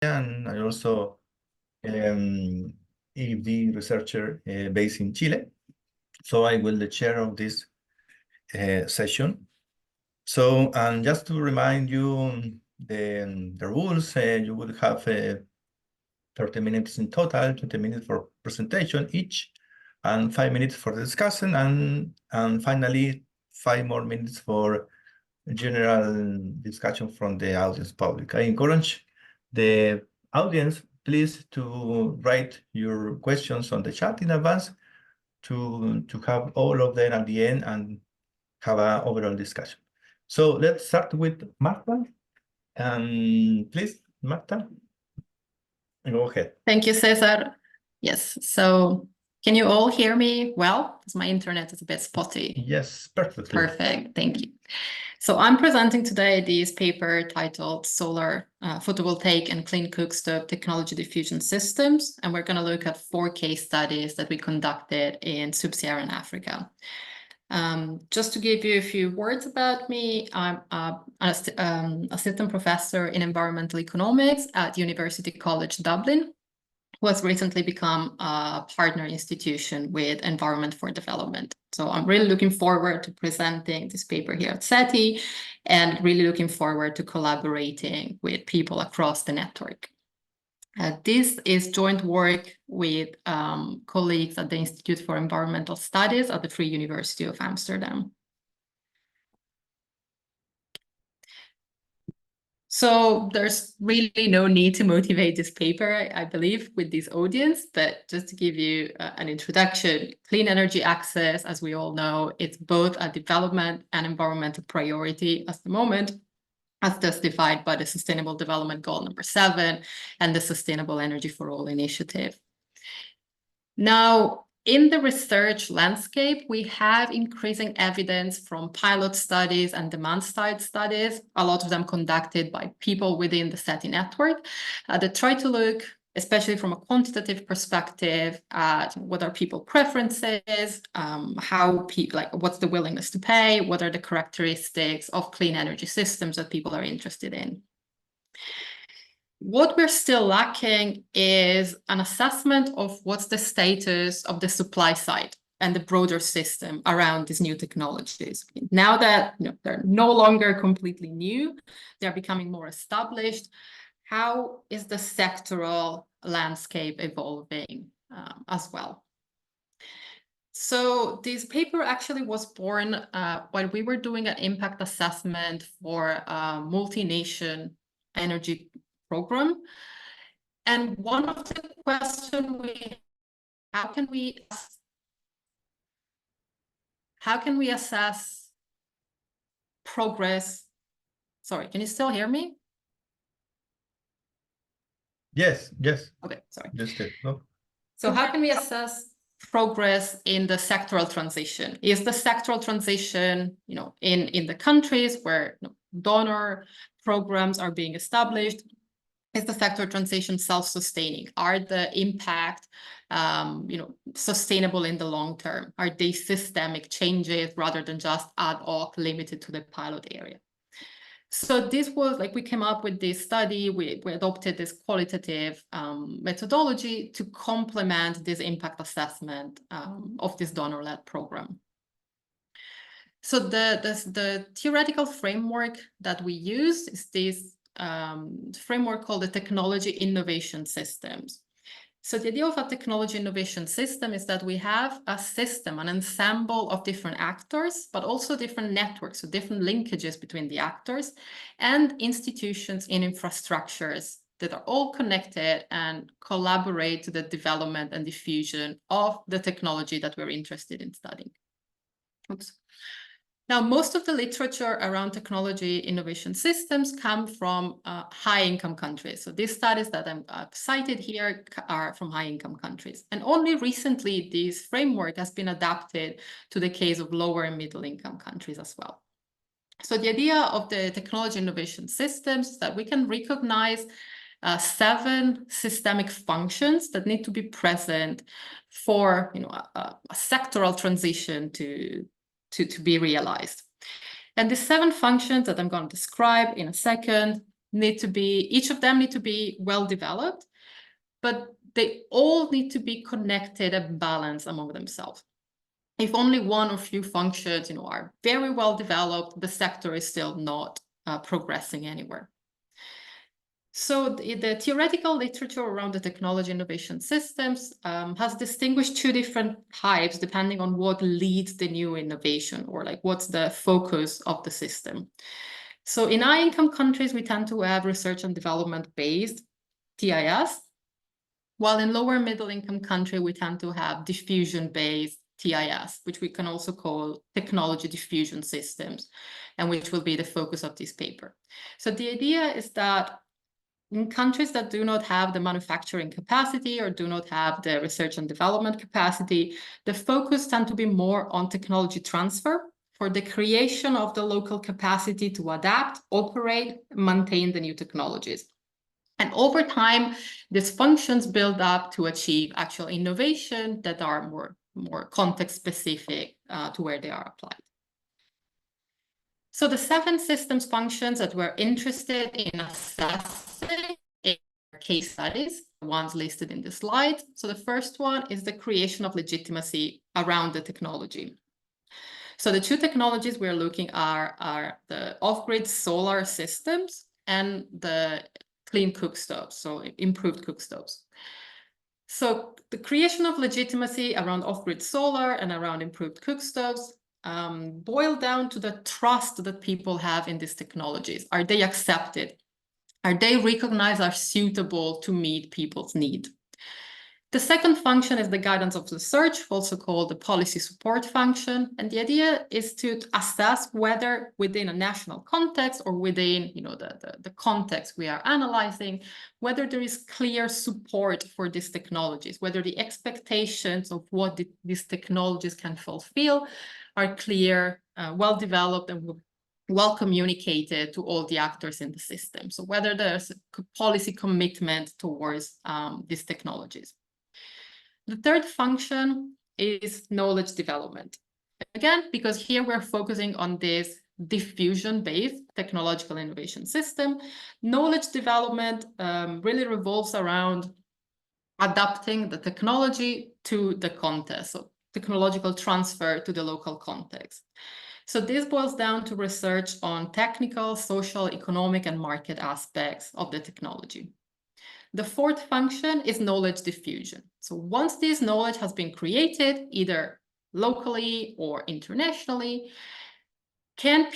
and I also EfD researcher based in Chile. So I will the chair of this session. So, and just to remind you the rules, you will have 30 minutes in total, 20 minutes for presentation each, and 5 minutes for discussion, and finally 5 more minutes for general discussion from the audience public. I encourage the audience, please, to write your questions on the chat in advance to have all of them at the end and have an overall discussion. So let's start with Marta. Please, Marta, go ahead. Thank you, Cesar. Yes, so can you all hear me well? Because my internet is a bit spotty. Yes, perfectly. Perfect, thank you. So I'm presenting today this paper titled Solar Photovoltaic and Clean Cookstove Technology Diffusion Systems, and we're going to look at 4 case studies that we conducted in Sub-Saharan Africa. Just to give you a few words about me, I'm an assistant professor in environmental economics at University College Dublin, who has recently become a partner institution with Environment for Development. So I'm really looking forward to presenting this paper here at SETI and really looking forward to collaborating with people across the network. This is joint work with colleagues at the Institute for Environmental Studies at the Free University of Amsterdam. So there's really no need to motivate this paper, I believe, with this audience, but just to give you an introduction, clean energy access, as we all know, it's both a development and environmental priority at the moment, as justified by the Sustainable Development Goal number 7 and the Sustainable Energy for All initiative. Now, in the research landscape, we have increasing evidence from pilot studies and demand-side studies, a lot of them conducted by people within the SETI network, that try to look, especially from a quantitative perspective, at what are people preferences, what's the willingness to pay, what are the characteristics of clean energy systems that people are interested in. What we're still lacking is an assessment of what's the status of the supply side and the broader system around these new technologies. Now that they're no longer completely new, they're becoming more established, how is the sectoral landscape evolving as well? So this paper actually was born while we were doing an impact assessment for a multi-nation energy program. And one of the questions how can we assess progress? Sorry, can you still hear me? Yes. Okay, sorry. Just it. No. So how can we assess progress in the sectoral transition? Is the sectoral transition, in the countries where donor programs are being established, is the sector transition self-sustaining? Are the impact, sustainable in the long term? Are they systemic changes rather than just ad hoc limited to the pilot area? So this was we came up with this study, we adopted this qualitative methodology to complement this impact assessment of this donor-led program. So the theoretical framework that we use is this framework called the technology innovation systems. So the idea of a technology innovation system is that we have a system, an ensemble of different actors, but also different networks, so different linkages between the actors and institutions in infrastructures that are all connected and collaborate to the development and diffusion of the technology that we're interested in studying. Oops. Now, most of the literature around technology innovation systems come from high-income countries. So these studies that I've cited here are from high-income countries. And only recently, this framework has been adapted to the case of lower and middle-income countries as well. So the idea of the technology innovation systems is that we can recognize 7 systemic functions that need to be present for a sectoral transition to be realized. And the 7 functions that I'm going to describe in a second each of them need to be well developed, but they all need to be connected and balanced among themselves. If only one or few functions, are very well developed, the sector is still not progressing anywhere. So the theoretical literature around the technology innovation systems has distinguished two different types depending on what leads the new innovation, or like what's the focus of the system. So in high-income countries, we tend to have research and development-based TIS, while in lower middle-income country, we tend to have diffusion-based TIS, which we can also call technology diffusion systems, and which will be the focus of this paper. So the idea is that in countries that do not have the manufacturing capacity or do not have the research and development capacity, the focus tends to be more on technology transfer for the creation of the local capacity to adapt, operate, maintain the new technologies. And over time, these functions build up to achieve actual innovation that are more context specific to where they are applied. So the 7 systems functions that we're interested in assessing in case studies, the ones listed in the slide. So the first one is the creation of legitimacy around the technology. So the 2 technologies we're looking are the off-grid solar systems and the clean cookstoves, so improved cookstoves. So the creation of legitimacy around off-grid solar and around improved cookstoves boil down to the trust that people have in these technologies. Are they accepted? Are they recognized as suitable to meet people's need? The second function is the guidance of research, also called the policy support function. And the idea is to assess whether within a national context or within the context we are analyzing, whether there is clear support for these technologies, whether the expectations of what these technologies can fulfill are clear, well developed, and well communicated to all the actors in the system. So whether there's a policy commitment towards these technologies. The third function is knowledge development. Again, because here we're focusing on this diffusion-based technological innovation system, knowledge development really revolves around adapting the technology to the context, so technological transfer to the local context. So this boils down to research on technical, social, economic, and market aspects of the technology. The fourth function is knowledge diffusion. So once this knowledge has been created, either locally or internationally, can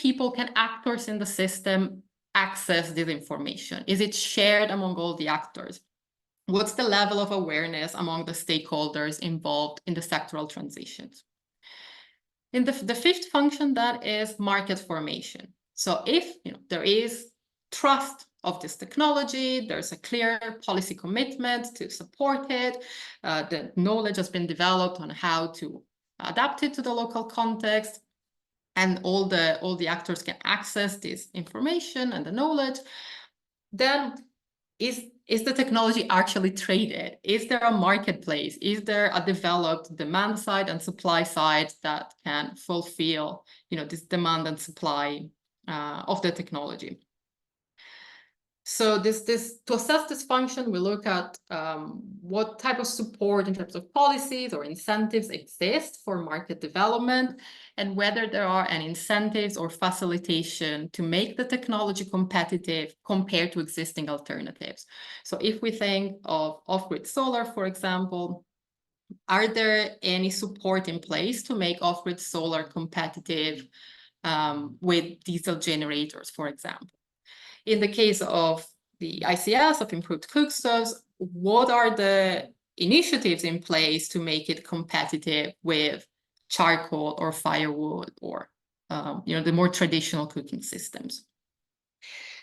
actors in the system access this information? Is it shared among all the actors? What's the level of awareness among the stakeholders involved in the sectoral transitions? In the fifth function, that is market formation. So if there is trust of this technology, there's a clear policy commitment to support it, the knowledge has been developed on how to adapt it to the local context, and all the actors can access this information and the knowledge, then is the technology actually traded? Is there a marketplace? Is there a developed demand side and supply side that can fulfill this demand and supply of the technology? So to assess this function, we look at what type of support in terms of policies or incentives exist for market development, and whether there are any incentives or facilitation to make the technology competitive compared to existing alternatives. So if we think of off-grid solar, for example, are there any support in place to make off-grid solar competitive with diesel generators, for example? In the case of the ICS, of improved cookstoves, what are the initiatives in place to make it competitive with charcoal or firewood or the more traditional cooking systems?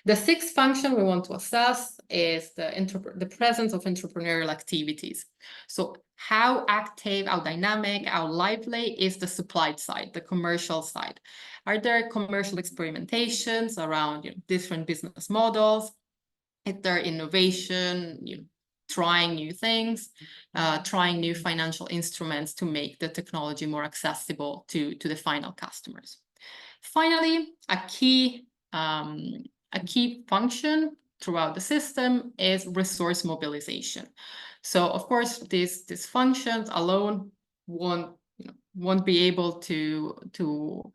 The sixth function we want to assess is the presence of entrepreneurial activities. So how active, how dynamic, how lively is the supply side, the commercial side? Are there commercial experimentations around different business models? Is there innovation, trying new things, trying new financial instruments to make the technology more accessible to the final customers? Finally, a key a key function throughout the system is resource mobilization. So of course, these functions alone won't be able to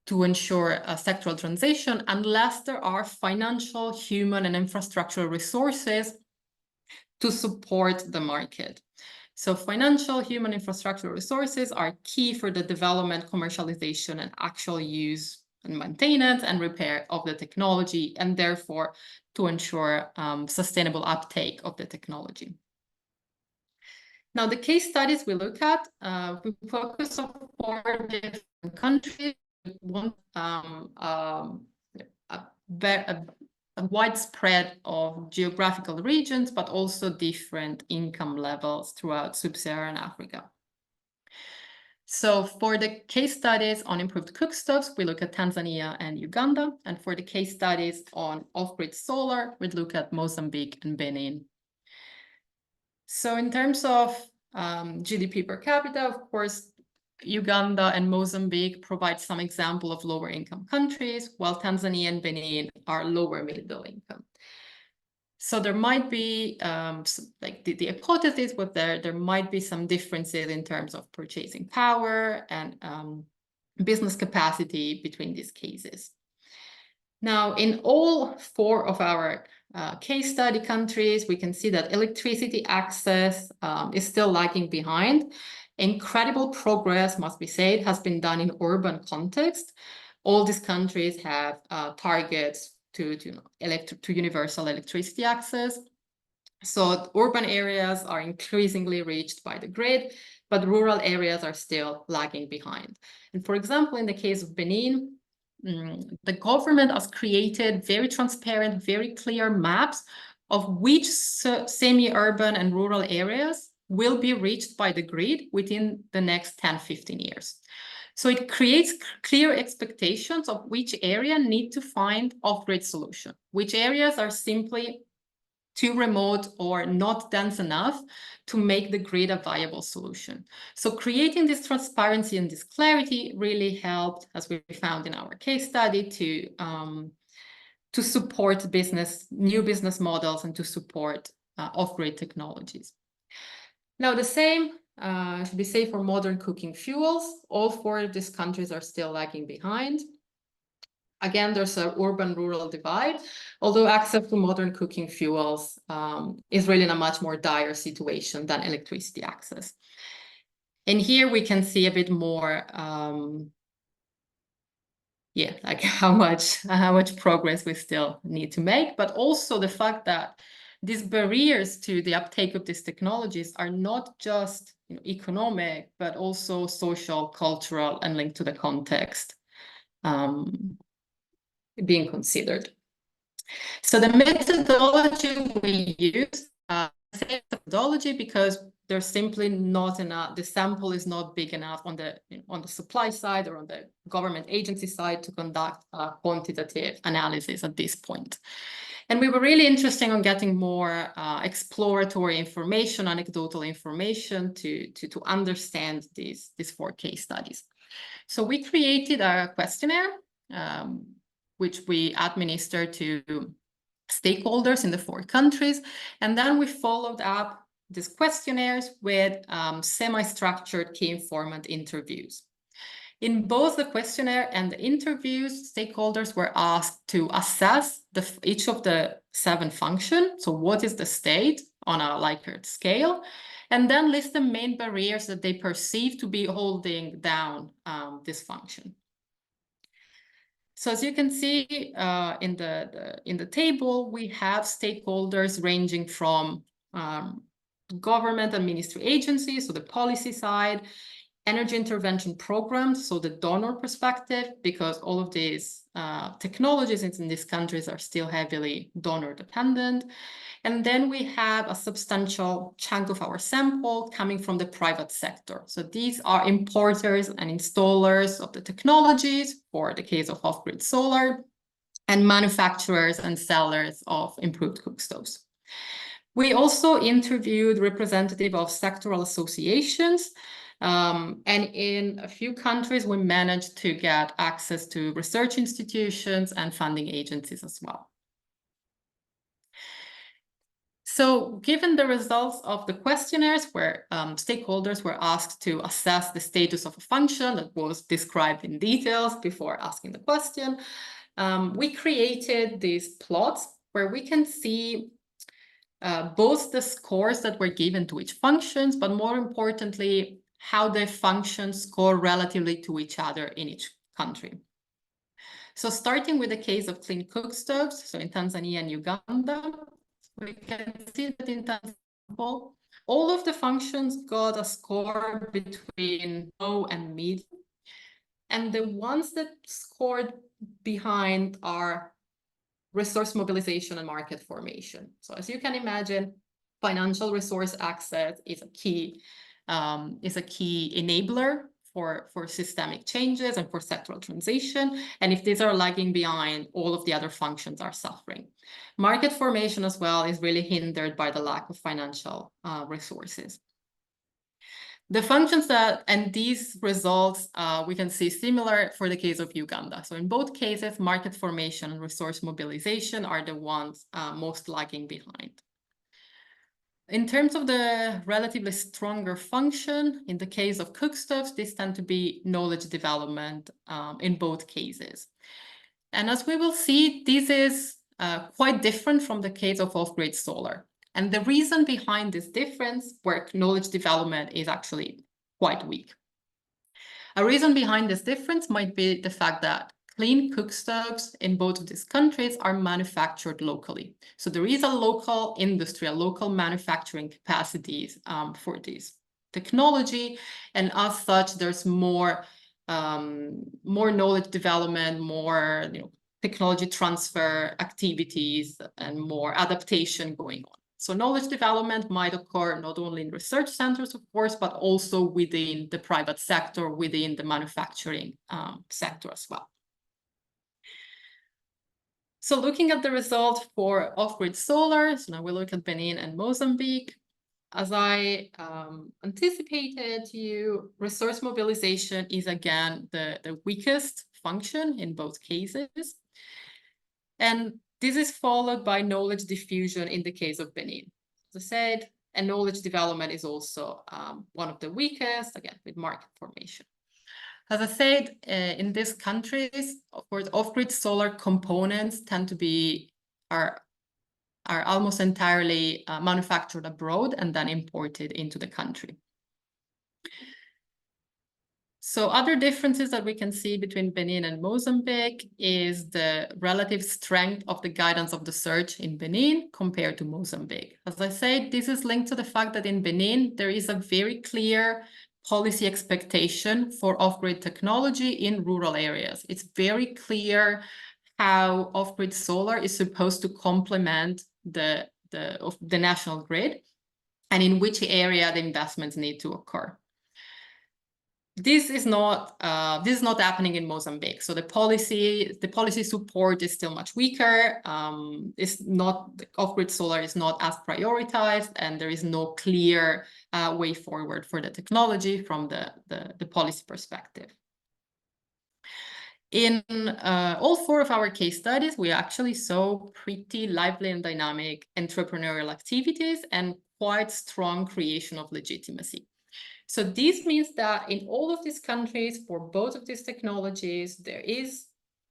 ensure a sectoral transition unless there are financial, human, and infrastructural resources to support the market. So financial, human, infrastructural resources are key for the development, commercialization, and actual use and maintenance and repair of the technology, and therefore to ensure sustainable uptake of the technology. Now, the case studies we look at, we focus on 4 different countries. One, a widespread of geographical regions, but also different income levels throughout sub-Saharan Africa. So for the case studies on improved cookstoves, we look at Tanzania and Uganda. And for the case studies on off-grid solar, we look at Mozambique and Benin. So in terms of GDP per capita, of course, Uganda and Mozambique provide some example of lower income countries, while Tanzania and Benin are lower middle income. So there might be, like the hypothesis was there might be some differences in terms of purchasing power and business capacity between these cases. Now, in all 4 of our case study countries, we can see that electricity access is still lagging behind. Incredible progress, must be said, has been done in urban context. All these countries have targets to universal electricity access. So urban areas are increasingly reached by the grid, but rural areas are still lagging behind. And for example, in the case of Benin, the government has created very transparent, very clear maps of which semi-urban and rural areas will be reached by the grid within the next 10-15 years. So it creates clear expectations of which area need to find off-grid solution, which areas are simply too remote or not dense enough to make the grid a viable solution. So creating this transparency and this clarity really helped, as we found in our case study, to support new business models and to support off-grid technologies. Now, the same should be said for modern cooking fuels. All 4 of these countries are still lagging behind. Again, there's an urban-rural divide, although access to modern cooking fuels is really in a much more dire situation than electricity access. And here we can see a bit more, like how much progress we still need to make, but also the fact that these barriers to the uptake of these technologies are not just economic, but also social, cultural, and linked to the context being considered. So the methodology we use, methodology because there's simply not enough, the sample is not big enough on the supply side or on the government agency side to conduct a quantitative analysis at this point. And we were really interested in getting more exploratory information, anecdotal information to understand these 4 case studies. So we created a questionnaire, which we administer to stakeholders in the 4 countries. And then we followed up these questionnaires with semi-structured key informant interviews. In both the questionnaire and the interviews, stakeholders were asked to assess each of the 7 functions. So what is the state on a Likert scale? And then list the main barriers that they perceive to be holding down this function. So as you can see in the table, we have stakeholders ranging from government and ministry agencies, so the policy side, energy intervention programs, so the donor perspective, because all of these technologies in these countries are still heavily donor dependent. And then we have a substantial chunk of our sample coming from the private sector. So these are importers and installers of the technologies, for the case of off-grid solar, and manufacturers and sellers of improved cookstoves. We also interviewed representatives of sectoral associations And in a few countries, we managed to get access to research institutions and funding agencies as well. So given the results of the questionnaires where stakeholders were asked to assess the status of a function that was described in details before asking the question, we created these plots where we can see both the scores that were given to each functions, but more importantly, how the functions score relatively to each other in each country. So starting with the case of clean cook stoves, so in Tanzania and Uganda, we can see that in Tanzania, all of the functions got a score between low and medium. And the ones that scored behind are resource mobilization and market formation. So as you can imagine, financial resource access is a key enabler for systemic changes and for sectoral transition. And if these are lagging behind, all of the other functions are suffering. Market formation as well is really hindered by the lack of financial resources. The functions and these results, we can see similar for the case of Uganda. So in both cases, market formation and resource mobilization are the ones most lagging behind. In terms of the relatively stronger function, in the case of cookstoves, these tend to be knowledge development in both cases. And as we will see, this is quite different from the case of off-grid solar. And the reason behind this difference, where knowledge development is actually quite weak. A reason behind this difference might be the fact that clean cookstoves in both of these countries are manufactured locally. So there is a local industry, a local manufacturing capacities for this technology. And as such, there's more knowledge development, more technology transfer activities, and more adaptation going on. So knowledge development might occur not only in research centers, of course, but also within the private sector, within the manufacturing sector as well. So looking at the result for off-grid solar, so now we look at Benin and Mozambique. As I anticipated, resource mobilization is again the weakest function in both cases. And this is followed by knowledge diffusion in the case of Benin. As I said, and knowledge development is also one of the weakest, again, with market formation. As I said, in these countries, of course, off-grid solar components tend to be, are almost entirely manufactured abroad and then imported into the country. So other differences that we can see between Benin and Mozambique is the relative strength of the guidance of the search in Benin compared to Mozambique. As I said, this is linked to the fact that in Benin, there is a very clear policy expectation for off-grid technology in rural areas. It's very clear how off-grid solar is supposed to complement the national grid and in which area the investments need to occur. This is not happening in Mozambique. So the policy support is still much weaker. Off-grid solar is not as prioritized, and there is no clear way forward for the technology from the policy perspective. In all four of our case studies, we actually saw pretty lively and dynamic entrepreneurial activities and quite strong creation of legitimacy. So this means that in all of these countries, for both of these technologies, there is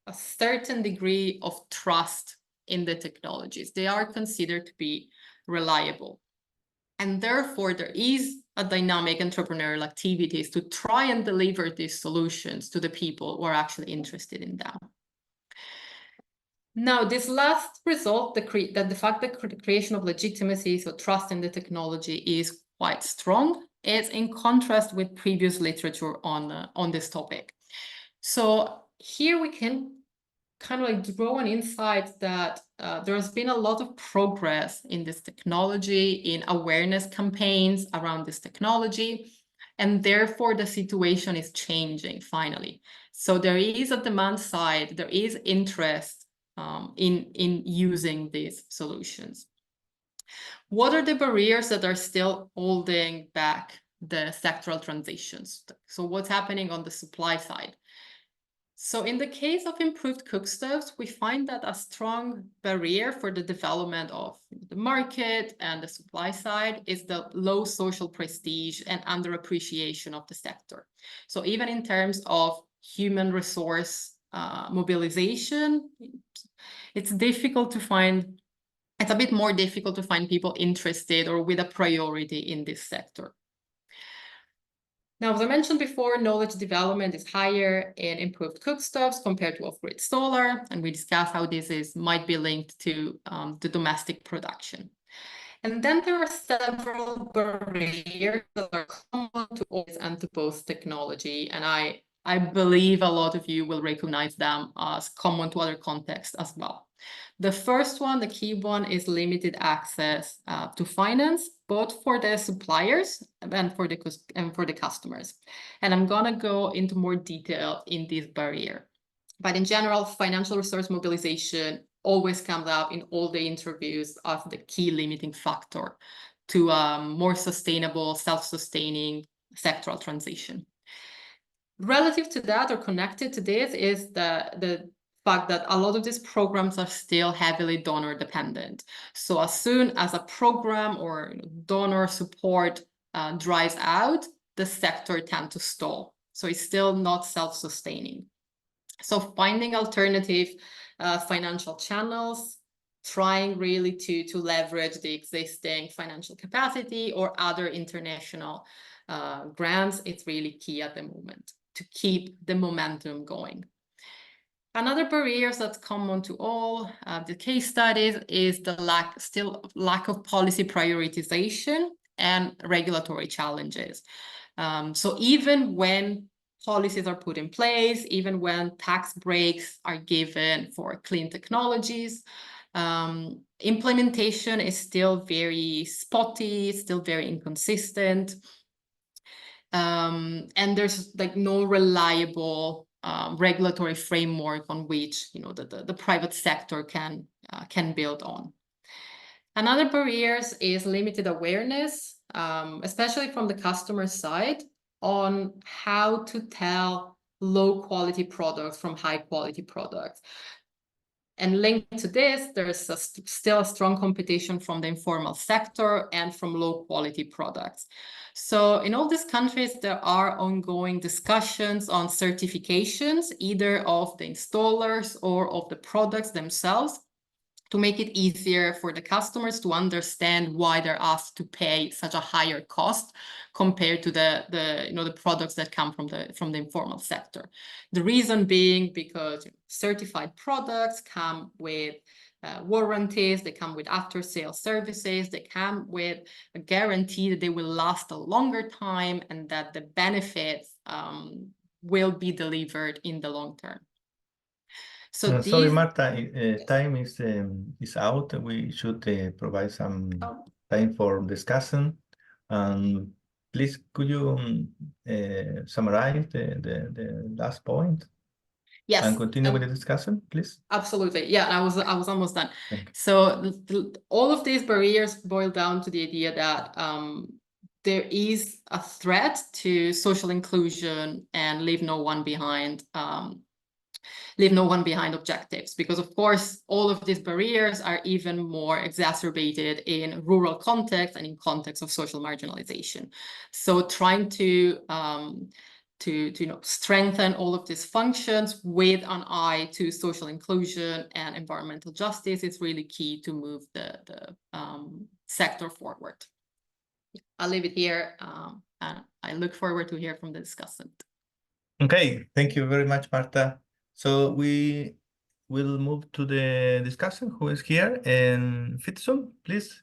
a certain degree of trust in the technologies. They are considered to be reliable. And therefore, there is a dynamic entrepreneurial activities to try and deliver these solutions to the people who are actually interested in them. Now, this last result, the fact that the creation of legitimacy, so trust in the technology, is quite strong, is in contrast with previous literature on this topic. So here we can kind of like draw an insight that there has been a lot of progress in this technology, in awareness campaigns around this technology, and therefore the situation is changing finally. So there is a demand side, there is interest in using these solutions. What are the barriers that are still holding back the sectoral transitions. So what's happening on the supply side? So in the case of improved cookstoves, we find that a strong barrier for the development of the market and the supply side is the low social prestige and underappreciation of the sector. So even in terms of human resource mobilization, it's difficult to find, it's a bit more difficult to find people interested or with a priority in this sector. Now, as I mentioned before, knowledge development is higher in improved cookstoves compared to off-grid solar, and we discussed how this might be linked to the domestic production. And then there are several barriers that are common to all and to both technology, and I believe a lot of you will recognize them as common to other contexts as well. The first one, the key one, is limited access to finance, both for the suppliers and for the customers. And I'm gonna go into more detail in this barrier. But in general, financial resource mobilization always comes up in all the interviews as the key limiting factor to more sustainable, self-sustaining sectoral transition. Relative to that, or connected to this, is the fact that a lot of these programs are still heavily donor dependent. So as soon as a program or donor support dries out, the sector tends to stall. So it's still not self-sustaining. So finding alternative financial channels, trying really to leverage the existing financial capacity or other international grants, it's really key at the moment to keep the momentum going. Another barrier that's common to all the case studies is the lack of policy prioritization and regulatory challenges. So even when policies are put in place, even when tax breaks are given for clean technologies, implementation is still very spotty, still very inconsistent. And there's like no reliable regulatory framework on which the private sector can build on. Another barrier is limited awareness, especially from the customer side, on how to tell low quality products from high quality products. And linked to this, there's still a strong competition from the informal sector and from low quality products. So in all these countries, there are ongoing discussions on certifications, either of the installers or of the products themselves, to make it easier for the customers to understand why they're asked to pay such a higher cost compared to the products that come from the informal sector. The reason being because certified products come with warranties, they come with after-sale services, they come with a guarantee that they will last a longer time and that the benefits will be delivered in the long term. So sorry, Marta, time is out. We should provide some time for discussion. Please, could you summarize the last point? Yes. And continue with the discussion, please. Absolutely. Yeah, I was almost done. So all of these barriers boil down to the idea that there is a threat to social inclusion and leave no one behind objectives, because of course all of these barriers are even more exacerbated in rural contexts and in context of social marginalization. So trying to strengthen all of these functions with an eye to social inclusion and environmental justice is really key to move the sector forward. I'll leave it here, and I look forward to hear from the discussant. Okay, thank you very much, Marta. So we will move to the discussion. Who is here? And Fitson, please.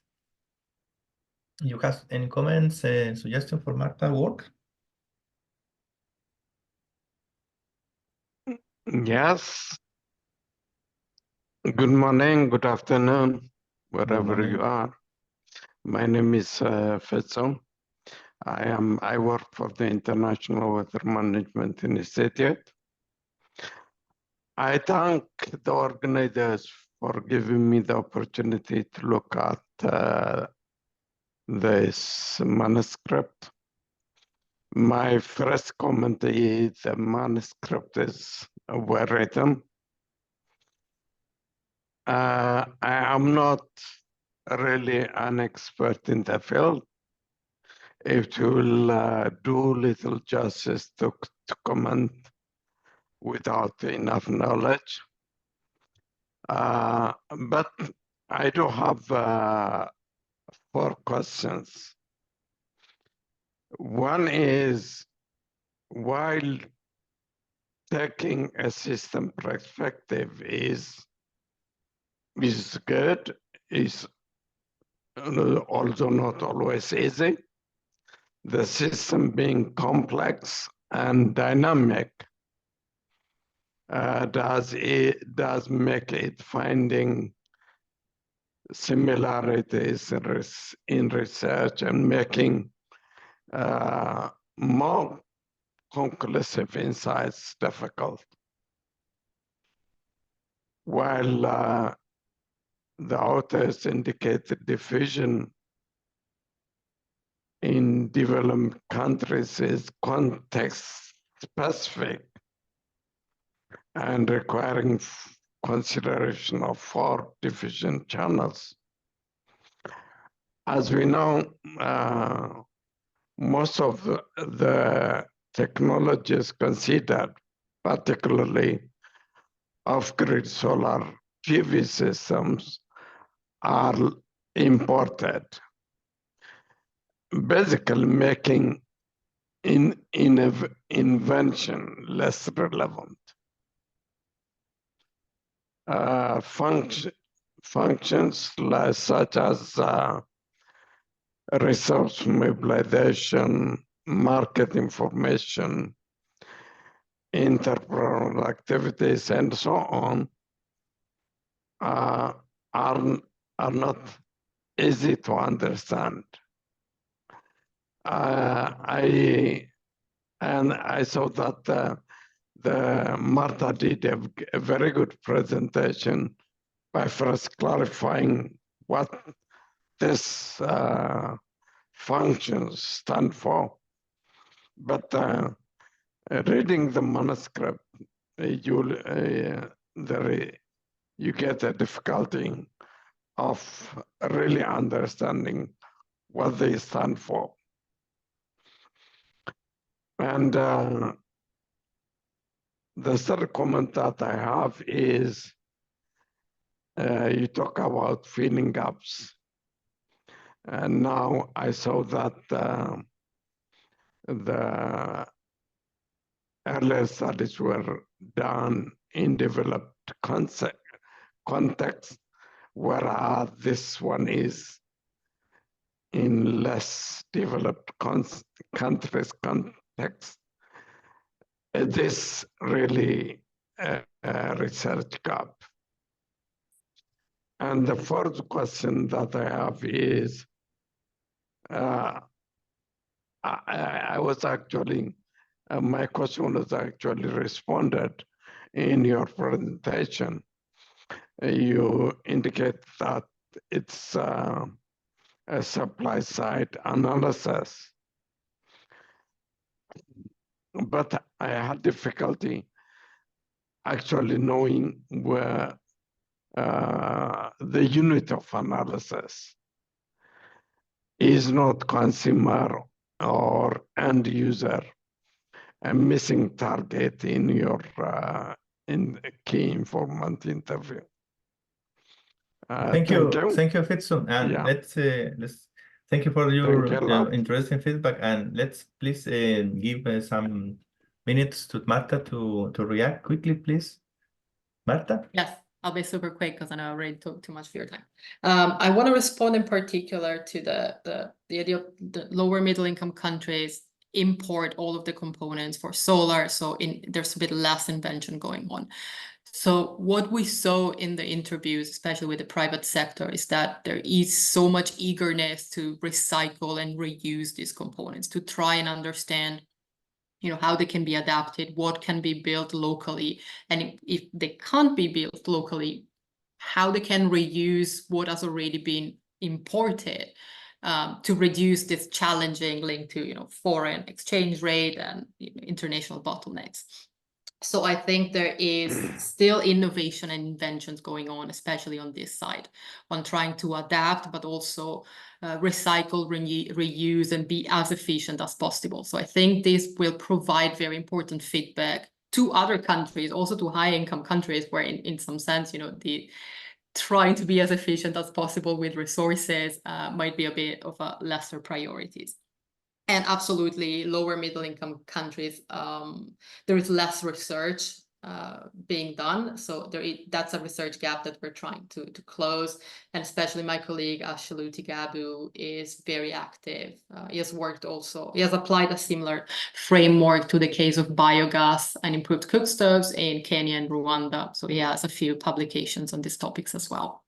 You have any comments, suggestion for Marta's work? Yes. Good morning, good afternoon, wherever you are. My name is Fitson. I work for the International Water Management Institute. I thank the organizers for giving me the opportunity to look at this manuscript. My first comment is the manuscript is well written. I am not really an expert in the field. It will do little justice to comment without enough knowledge. But I do have 4 questions. One is, while taking a system perspective is good, is also not always easy. The system being complex and dynamic does make it finding similarities in research and making more conclusive insights difficult. While the authors indicated diffusion in developed countries is context specific and requiring consideration of 4 diffusion channels. As we know, most of the technologies considered, particularly off-grid solar PV systems, are imported, basically making invention less relevant. Functions such as resource mobilization, market information, entrepreneurial activities, and so on, are not easy to understand. I saw that Marta did a very good presentation by first clarifying what this functions stand for. But reading the manuscript, you get a difficulty of really understanding what they stand for. And the third comment that I have is you talk about filling gaps. And now I saw that the earlier studies were done in developed context, whereas this one is in less developed countries context. It is really a research gap. And the fourth question that I have is, I was actually, my question was actually responded in your presentation. You indicate that it's a supply side analysis. But I had difficulty actually knowing where the unit of analysis is not consumer or end user, a missing target in your in key informant interview. Thank you, Fitson, and Yeah. let's thank you for your interesting feedback, and let's please give some minutes to Marta to react quickly, please. Marta? Yes, I'll be super quick because I know I already took too much of your time. I want to respond in particular to the idea of the lower middle income countries import all of the components for solar, so there's a bit less invention going on. So what we saw in the interviews, especially with the private sector, is that there is so much eagerness to recycle and reuse these components, to try and understand, you know, how they can be adapted, what can be built locally, and if they can't be built locally, how they can reuse what has already been imported. to reduce this challenging link to foreign exchange rate and international bottlenecks. So I think there is still innovation and inventions going on, especially on this side, on trying to adapt, but also recycle, reuse, and be as efficient as possible. So I think this will provide very important feedback to other countries, also to high-income countries, where in some sense, the trying to be as efficient as possible with resources might be a bit of a lesser priorities. And absolutely, lower middle income countries, there is less research being done. So that's a research gap that we're trying to close. And especially my colleague, Ashaluti Gabu, is very active. He has applied a similar framework to the case of biogas and improved cookstoves in Kenya and Rwanda. So he has a few publications on these topics as well.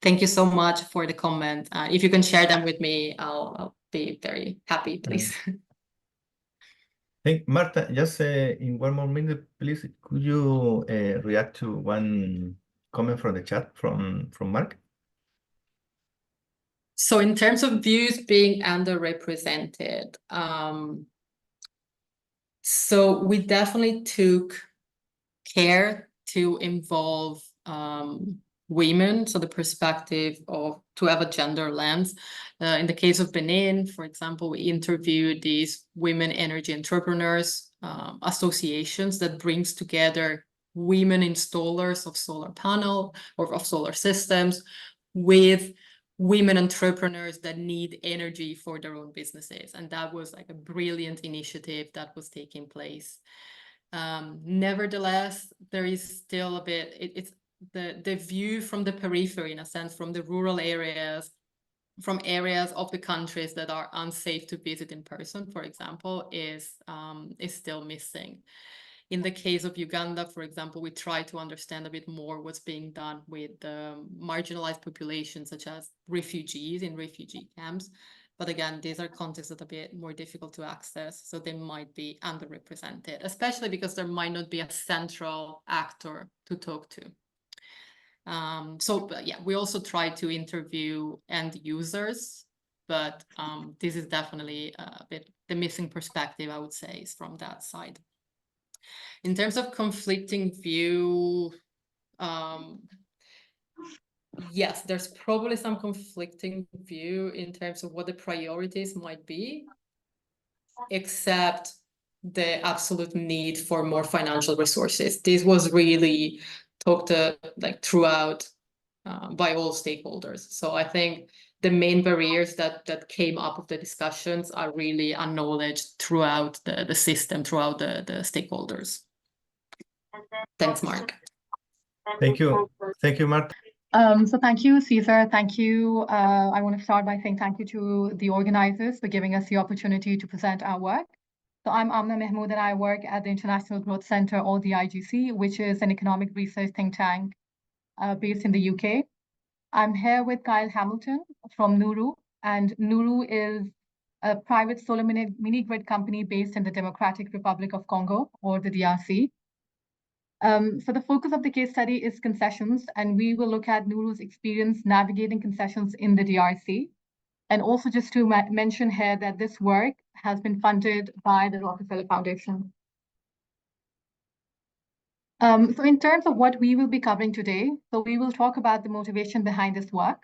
Thank you so much for the comment. If you can share them with me, I'll be very happy, please. Hey, Marta, just in one more minute, please, could you react to one comment from the chat from Mark? So in terms of views being underrepresented, so we definitely took care to involve women, so the perspective to have a gender lens. In the case of Benin, for example, we interviewed these women energy entrepreneurs associations that brings together women installers of solar panel or of solar systems with women entrepreneurs that need energy for their own businesses. And that was like a brilliant initiative that was taking place. Nevertheless, there is still a bit, it's the view from the periphery, in a sense, from the rural areas, from areas of the countries that are unsafe to visit in person, for example, is still missing. In the case of Uganda, for example, we try to understand a bit more what's being done with marginalized populations, such as refugees in refugee camps. But again, these are contexts that are a bit more difficult to access, so they might be underrepresented, especially because there might not be a central actor to talk to. Yeah, we also try to interview end users, but this is definitely a bit the missing perspective, I would say, is from that side. In terms of conflicting view, yes, there's probably some conflicting view in terms of what the priorities might be, except the absolute need for more financial resources. This was really talked throughout by all stakeholders. So I think the main barriers that came up of the discussions are really acknowledged throughout the system, throughout the stakeholders. Thanks, Mark. Thank you. Thank you, Marta. So thank you, Cesar. Thank you. I want to start by saying thank you to the organizers for giving us the opportunity to present our work. So I'm Amna Mahmood, and I work at the International Growth Center, or the IGC, which is an economic research think tank based in the UK. I'm here with Kyle Hamilton from Nuru, and Nuru is a private solar mini grid company based in the Democratic Republic of Congo, or the DRC. So the focus of the case study is concessions, and we will look at Nuru's experience navigating concessions in the DRC. And also just to mention here that this work has been funded by the Rockefeller Foundation. So in terms of what we will be covering today, so we will talk about the motivation behind this work.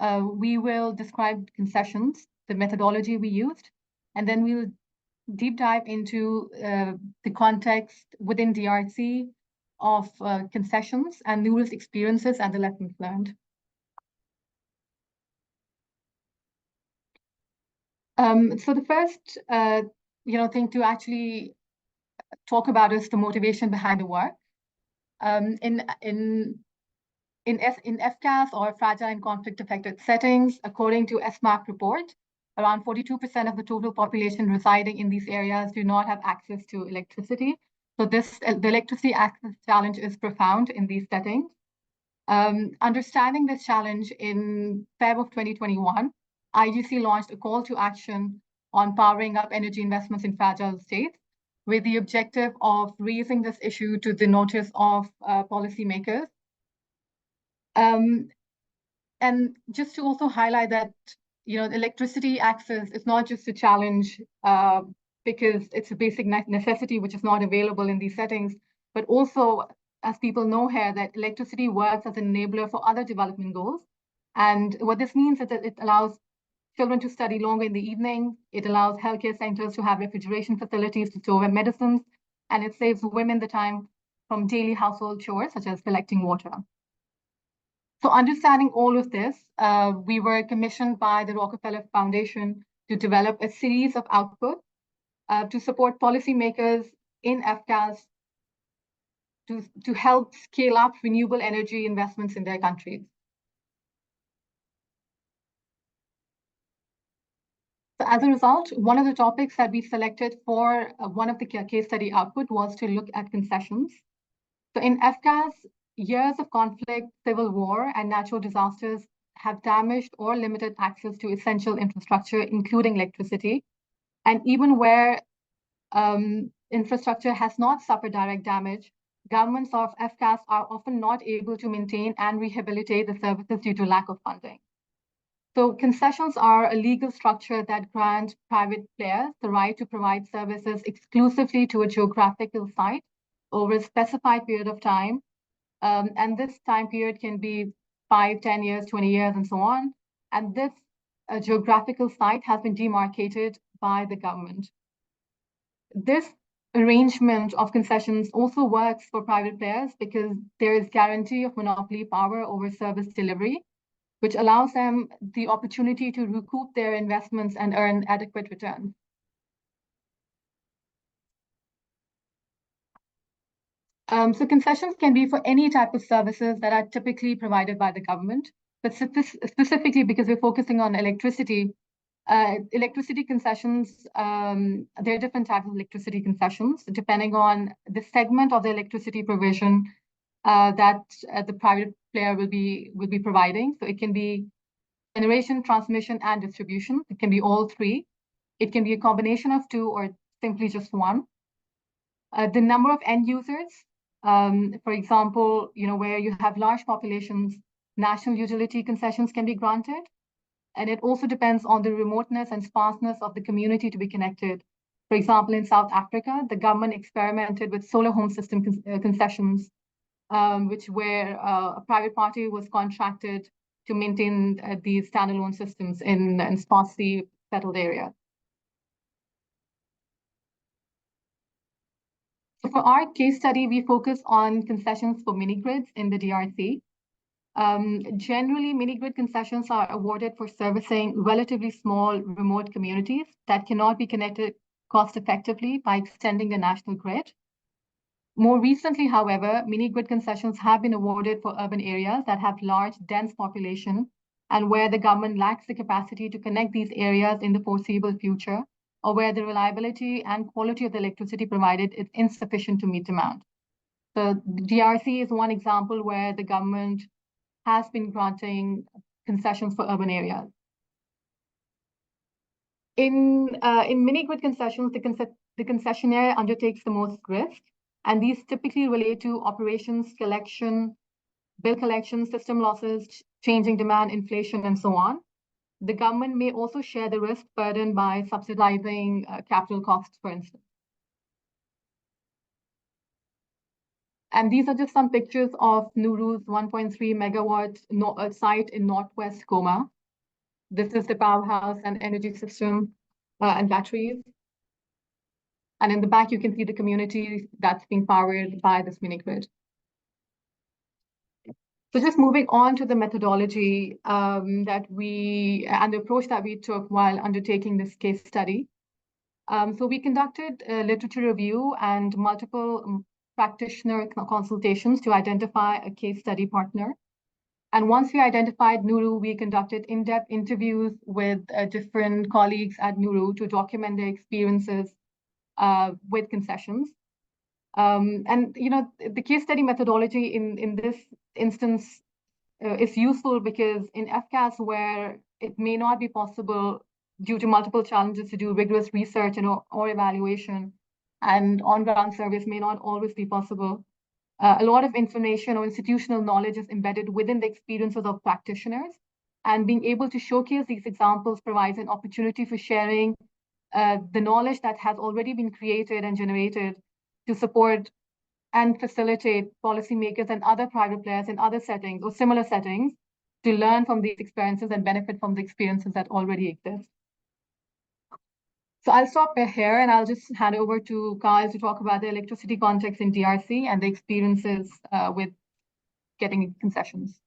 We will describe concessions, the methodology we used, and then we'll deep dive into the context within DRC of concessions and Nuru's experiences and the lessons learned. So the first thing to actually talk about is the motivation behind the work. In FCAS, or fragile and conflict affected settings, according to SMARC report, around 42% of the total population residing in these areas do not have access to electricity. So the electricity access challenge is profound in these settings. Understanding this challenge, in February of 2021, IGC launched a call to action on powering up energy investments in fragile states, with the objective of raising this issue to the notice of policymakers. And just to also highlight that electricity access is not just a challenge because it's a basic necessity which is not available in these settings, but also, as people know here, that electricity works as an enabler for other development goals. And what this means is that it allows children to study longer in the evening. It allows healthcare centers to have refrigeration facilities to store medicines, and it saves women the time from daily household chores, such as collecting water. So understanding all of this, we were commissioned by the Rockefeller Foundation to develop a series of outputs to support policymakers in FCAS to help scale up renewable energy investments in their countries. So as a result, one of the topics that we selected for one of the case study output was to look at concessions. So in FCAS, years of conflict, civil war, and natural disasters have damaged or limited access to essential infrastructure, including electricity. And even where infrastructure has not suffered direct damage, governments of FCAS are often not able to maintain and rehabilitate the services due to lack of funding. So concessions are a legal structure that grants private players the right to provide services exclusively to a geographical site over a specified period of time. And this time period can be 5, 10 years, 20 years, and so on. And this geographical site has been demarcated by the government. This arrangement of concessions also works for private players because there is guarantee of monopoly power over service delivery, which allows them the opportunity to recoup their investments and earn adequate returns. So concessions can be for any type of services that are typically provided by the government, but specifically because we're focusing on electricity, electricity concessions, there are different types of electricity concessions, depending on the segment of the electricity provision that the private player will be providing. So it can be generation, transmission, and distribution. It can be all three. It can be a combination of two or simply just one. The number of end users, for example, where you have large populations, national utility concessions can be granted. And it also depends on the remoteness and sparseness of the community to be connected. For example, in South Africa, the government experimented with solar home system concessions, where a private party was contracted to maintain these standalone systems in sparsely settled areas. So for our case study, we focus on concessions for mini-grids in the DRC. Generally, mini-grid concessions are awarded for servicing relatively small remote communities that cannot be connected cost-effectively by extending the national grid. More recently, however, mini-grid concessions have been awarded for urban areas that have large, dense population and where the government lacks the capacity to connect these areas in the foreseeable future, or where the reliability and quality of the electricity provided is insufficient to meet demand. So DRC is one example where the government has been granting concessions for urban areas. In mini-grid concessions, the concessionaire undertakes the most risk, and these typically relate to operations, collection, bill collection, system losses, changing demand, inflation, and so on. The government may also share the risk burden by subsidizing capital costs, for instance. And these are just some pictures of Nauru's 1.3 megawatt site in Northwest Goma. This is the powerhouse and energy system and batteries. And in the back, you can see the community that's being powered by this mini-grid. So just moving on to the methodology and the approach that we took while undertaking this case study. So we conducted a literature review and multiple practitioner consultations to identify a case study partner. And once we identified Nauru, we conducted in-depth interviews with different colleagues at Nauru to document their experiences with concessions. And the case study methodology in this instance is useful because in FCAS, where it may not be possible due to multiple challenges to do rigorous research or evaluation, and on-ground surveys may not always be possible, a lot of information or institutional knowledge is embedded within the experiences of practitioners. And being able to showcase these examples provides an opportunity for sharing the knowledge that has already been created and generated to support and facilitate policymakers and other private players in other settings or similar settings to learn from these experiences and benefit from the experiences that already exist. So I'll stop here and I'll just hand over to Kyle to talk about the electricity context in DRC and the experiences with getting concessions.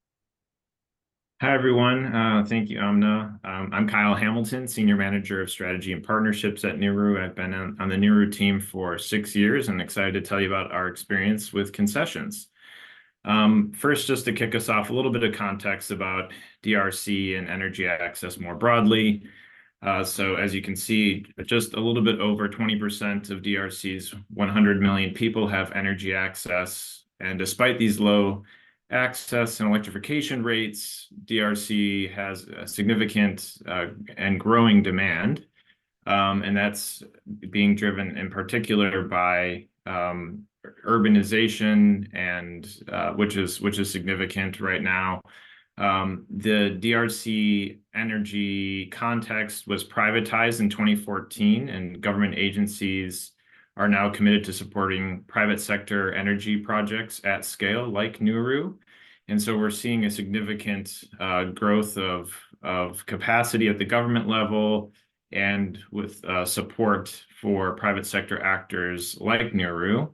Hi, everyone. Thank you, Amna. I'm Kyle Hamilton, Senior Manager of Strategy and Partnerships at NURU. I've been on the NURU team for 6 years and excited to tell you about our experience with concessions. First, just to kick us off, a little bit of context about DRC and energy access more broadly. So as you can see, just a little bit over 20% of DRC's 100 million people have energy access. And despite these low access and electrification rates, DRC has a significant and growing demand. And that's being driven in particular by urbanization, and which is significant right now. The DRC energy context was privatized in 2014, and government agencies are now committed to supporting private sector energy projects at scale like NURU. And so we're seeing a significant growth of capacity at the government level and with support for private sector actors like NURU.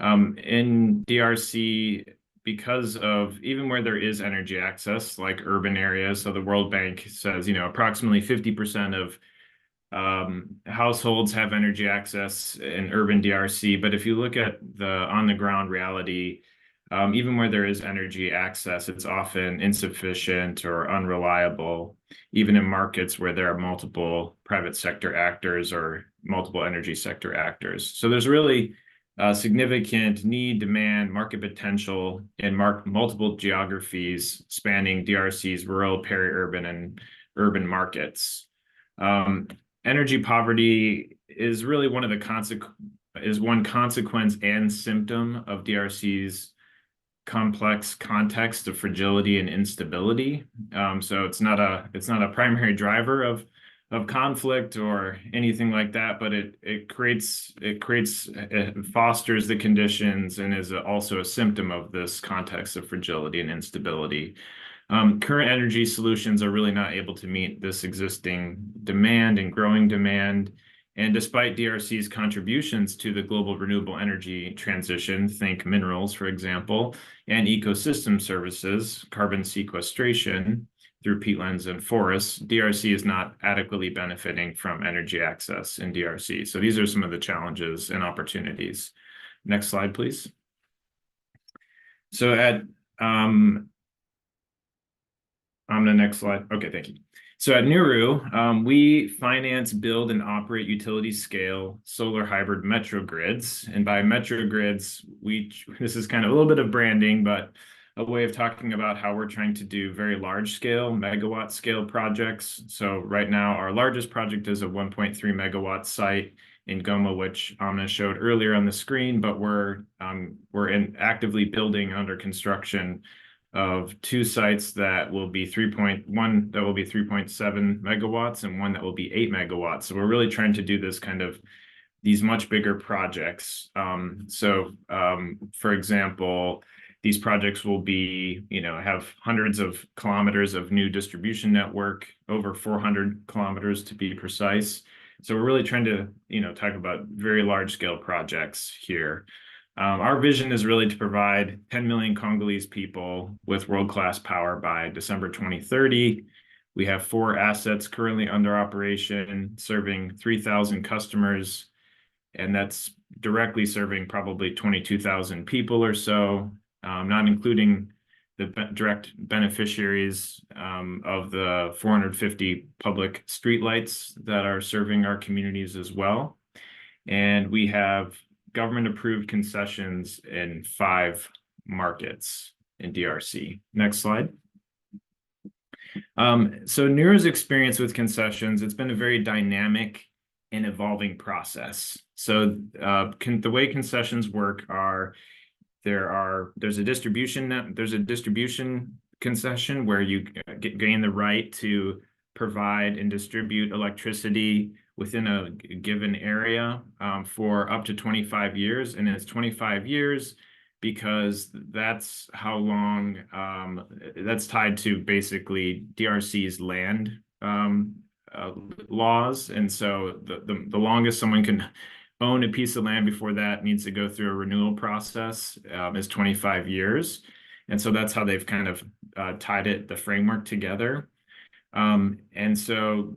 In DRC, because of even where there is energy access, like urban areas, so the World Bank says, approximately 50% of households have energy access in urban DRC. But if you look at the on-the-ground reality, even where there is energy access, it's often insufficient or unreliable, even in markets where there are multiple private sector actors or multiple energy sector actors. So there's really significant need, demand, market potential in multiple geographies spanning DRC's rural, peri-urban, and urban markets. Energy poverty is really one consequence and symptom of DRC's complex context of fragility and instability. So it's not a primary driver of conflict or anything like that, but it fosters the conditions and is also a symptom of this context of fragility and instability. Current energy solutions are really not able to meet this existing demand and growing demand. And despite DRC's contributions to the global renewable energy transition, think minerals, for example, and ecosystem services, carbon sequestration through peatlands and forests, DRC is not adequately benefiting from energy access in DRC. So these are some of the challenges and opportunities. Next slide, please. So on the next slide. Okay, thank you. So at NURU, we finance, build, and operate utility-scale solar hybrid metro grids. And by metro grids, this is kind of a little bit of branding, but a way of talking about how we're trying to do very large-scale, megawatt-scale projects. So right now, our largest project is a 1.3 megawatt site in Goma, which Amna showed earlier on the screen, but we're actively building under construction of 2 sites that will be 3.7 megawatts and one that will be 8 megawatts. So we're really trying to do these much bigger projects. For example, these projects will be, have hundreds of kilometers of new distribution network, over 400 kilometers to be precise. So we're really trying to, talk about very large scale projects here. Our vision is really to provide 10 million Congolese people with world-class power by December 2030. We have 4 assets currently under operation, serving 3,000 customers, and that's directly serving probably 22,000 people or so, not including the direct beneficiaries of the 450 public streetlights that are serving our communities as well. And we have government-approved concessions in 5 markets in DRC. Next slide. So NURU's experience with concessions, it's been a very dynamic and evolving process. So the way concessions work are there's a distribution concession, where you gain the right to provide and distribute electricity within a given area for up to 25 years. And it's 25 years because that's how long, that's tied to basically DRC's land laws. And so the longest someone can own a piece of land before that needs to go through a renewal process is 25 years. And so that's how they've kind of tied the framework together. And so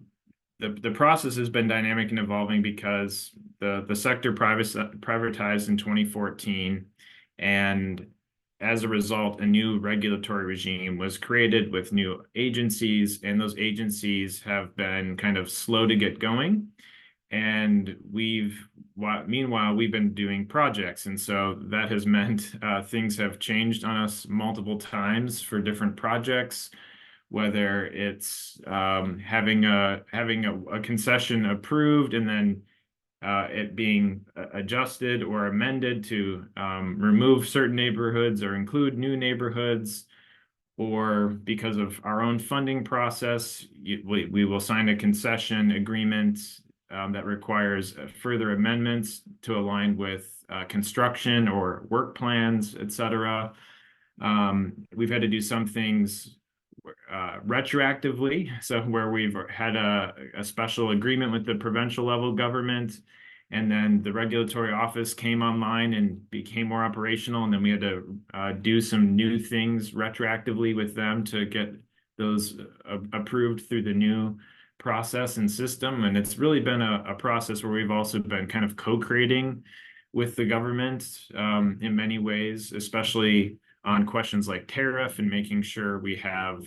the process has been dynamic and evolving because the sector privatized in 2014. And as a result, a new regulatory regime was created with new agencies, and those agencies have been kind of slow to get going. And meanwhile, we've been doing projects. And so that has meant things have changed on us multiple times for different projects, whether it's having a concession approved and then it being adjusted or amended to remove certain neighborhoods or include new neighborhoods, or because of our own funding process, we will sign a concession agreement that requires further amendments to align with construction or work plans, et cetera. We've had to do some things retroactively, so where we've had a special agreement with the provincial level government, and then the regulatory office came online and became more operational, and then we had to do some new things retroactively with them to get those approved through the new process and system. And it's really been a process where we've also been kind of co-creating with the government in many ways, especially on questions like tariff and making sure we have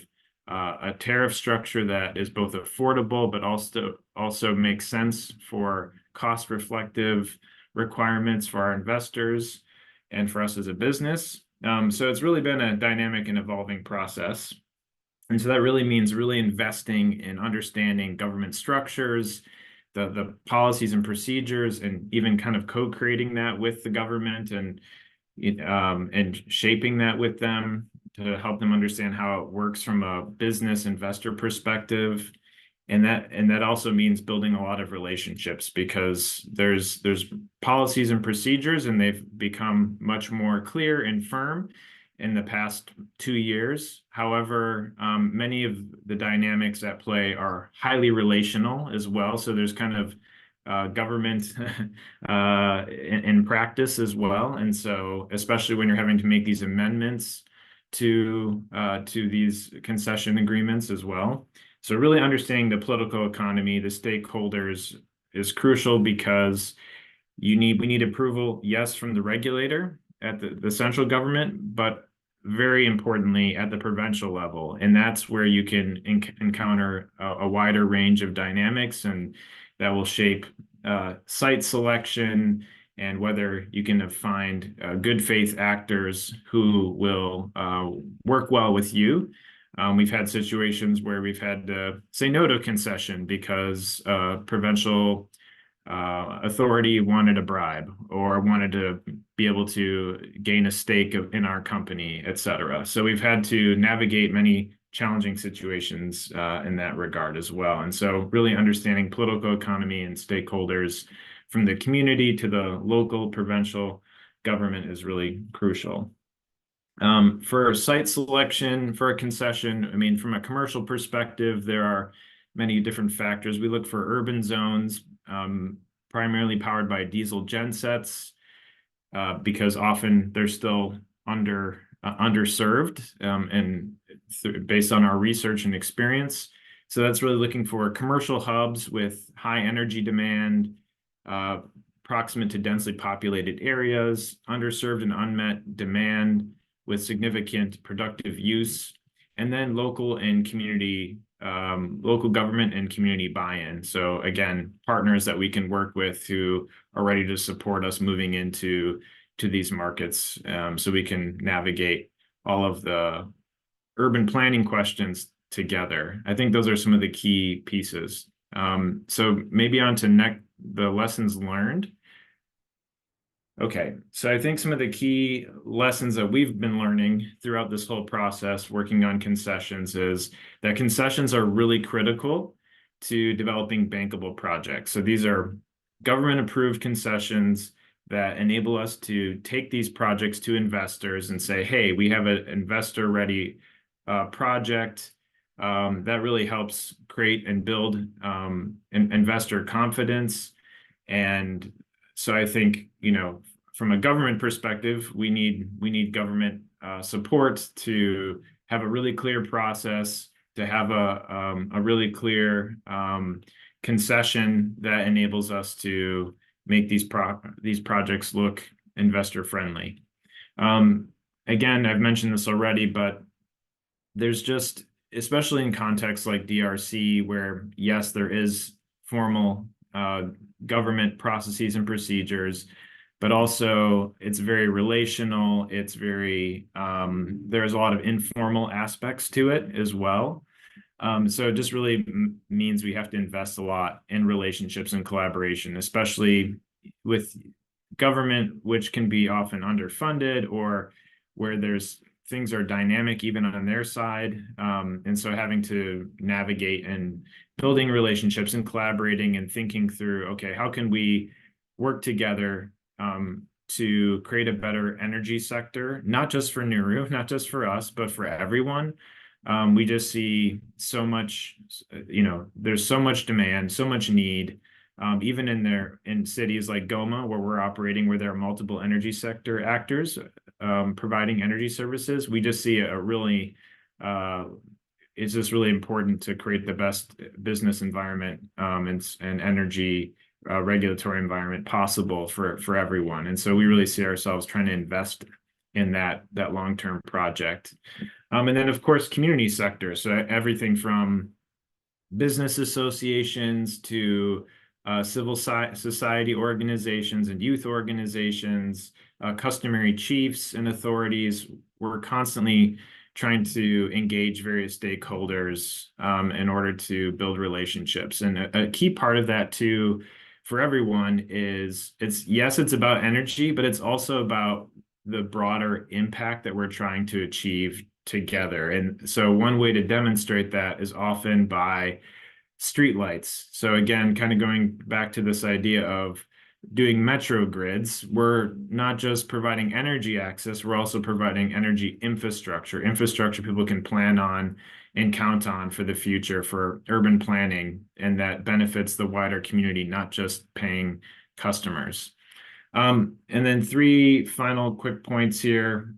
a tariff structure that is both affordable but also makes sense for cost reflective requirements for our investors and for us as a business. So it's really been a dynamic and evolving process. And so that really means really investing in understanding government structures, the policies and procedures, and even kind of co-creating that with the government and shaping that with them to help them understand how it works from a business investor perspective. And that also means building a lot of relationships, because there's policies and procedures, and they've become much more clear and firm in the past 2 years. However, many of the dynamics at play are highly relational as well. So there's kind of government in practice as well. And so especially when you're having to make these amendments to these concession agreements as well. So really understanding the political economy, the stakeholders, is crucial, because we need approval, yes, from the regulator at the central government, but very importantly at the provincial level. And that's where you can encounter a wider range of dynamics, and that will shape site selection and whether you can find good faith actors who will work well with you. We've had situations where we've had to say no to concession because provincial authority wanted a bribe or wanted to be able to gain a stake in our company, et cetera. So we've had to navigate many challenging situations in that regard as well. And so really understanding political economy and stakeholders from the community to the local provincial government is really crucial. For site selection for a concession, I mean, from a commercial perspective, there are many different factors. We look for urban zones, primarily powered by diesel gensets, because often they're still underserved, and based on our research and experience. So that's really looking for commercial hubs with high energy demand, proximate to densely populated areas, underserved and unmet demand with significant productive use, and then local government and community buy-in. So again, partners that we can work with who are ready to support us moving into these markets, so we can navigate all of the urban planning questions together. I think those are some of the key pieces. So maybe on to the lessons learned. Okay, so I think some of the key lessons that we've been learning throughout this whole process working on concessions is that concessions are really critical to developing bankable projects. So these are government-approved concessions that enable us to take these projects to investors and say, hey, we have an investor-ready project that really helps create and build investor confidence. And so I think, from a government perspective, we need government support to have a really clear process, to have a really clear concession that enables us to make these projects look investor friendly. Again, I've mentioned this already, but there's just, especially in contexts like DRC, where yes, there is formal government processes and procedures, but also it's very relational. It's very, there's a lot of informal aspects to it as well. So it just really means we have to invest a lot in relationships and collaboration, especially with government, which can be often underfunded or where things are dynamic even on their side. And so having to navigate and building relationships and collaborating and thinking through, okay, how can we work together to create a better energy sector, not just for Nauru, not just for us, but for everyone. We just see so much, there's so much demand, so much need, even in cities like Goma, where we're operating, where there are multiple energy sector actors providing energy services. We just see it's just really important to create the best business environment and energy regulatory environment possible for everyone. And so we really see ourselves trying to invest in that long-term project. And then, of course, community sector. So everything from business associations to civil society organizations and youth organizations, customary chiefs and authorities. We're constantly trying to engage various stakeholders in order to build relationships. And a key part of that, too, for everyone is it's about energy, but it's also about the broader impact that we're trying to achieve together. And so one way to demonstrate that is often by streetlights. So again, kind of going back to this idea of doing metro grids, we're not just providing energy access, we're also providing energy infrastructure people can plan on and count on for the future for urban planning, and that benefits the wider community, not just paying customers. And then 3 final quick points here.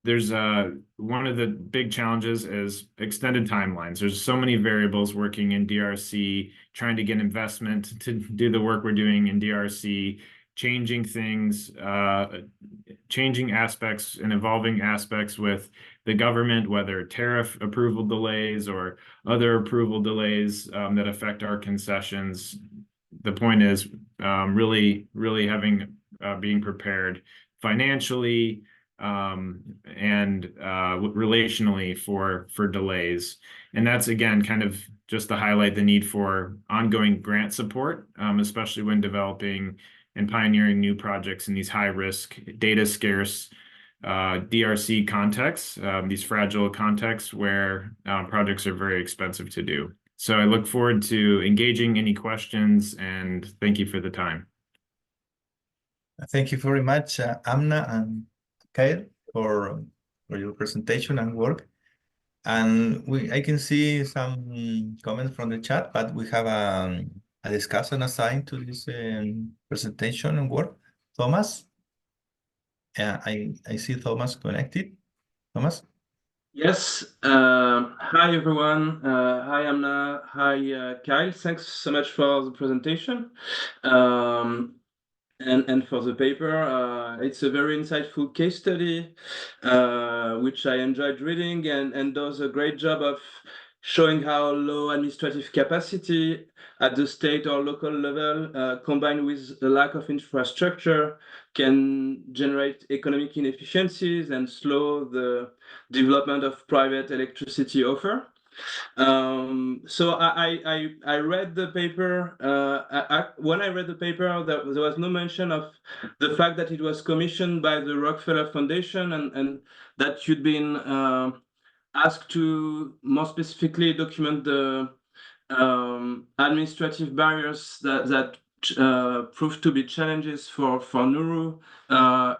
There's one of the big challenges is extended timelines. There's so many variables working in DRC, trying to get investment to do the work we're doing in DRC, changing things, changing aspects and evolving aspects with the government, whether tariff approval delays or other approval delays that affect our concessions. The point is really having being prepared financially and relationally for delays. And that's, again, kind of just to highlight the need for ongoing grant support, especially when developing and pioneering new projects in these high-risk, data-scarce DRC contexts, these fragile contexts where projects are very expensive to do. So I look forward to engaging any questions, and thank you for the time. Thank you very much, Amna and Kyle, for your presentation and work. And I can see some comments from the chat, but we have a discussion assigned to this presentation and work. Thomas? I see Thomas connected. Thomas? Yes. Hi, everyone. Hi, Amna. Hi, Kyle. Thanks so much for the presentation and for the paper. It's a very insightful case study, which I enjoyed reading and does a great job of showing how low administrative capacity at the state or local level, combined with the lack of infrastructure, can generate economic inefficiencies and slow the development of private electricity offer. So I read the paper. When I read the paper, there was no mention of the fact that it was commissioned by the Rockefeller Foundation and that you'd been asked to more specifically document the administrative barriers that proved to be challenges for Nuru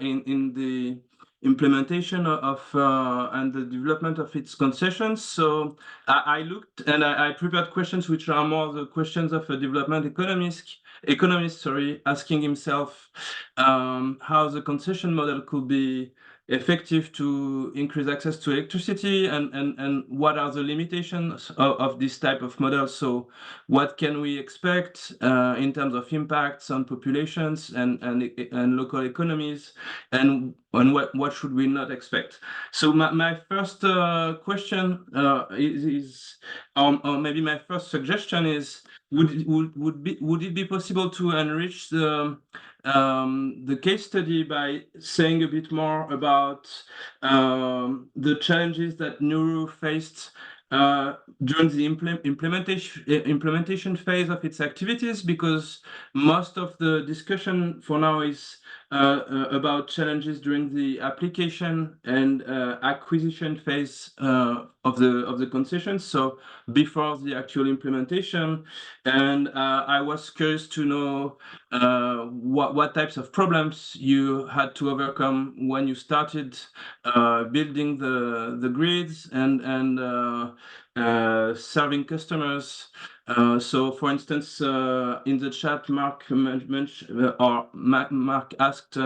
in the implementation of and the development of its concessions. So I looked and I prepared questions which are more the questions of a development economist, sorry, asking himself how the concession model could be effective to increase access to electricity and what are the limitations of this type of model. So what can we expect in terms of impacts on populations and local economies, and what should we not expect? So my first question is or maybe my first suggestion is, would it be possible to enrich the case study by saying a bit more about the challenges that Nuru faced during the implementation phase of its activities, because most of the discussion for now is about challenges during the application and acquisition phase of the concessions, so before the actual implementation. And I was curious to know what types of problems you had to overcome when you started building the grids and serving customers. So, for instance, in the chat, Mark asked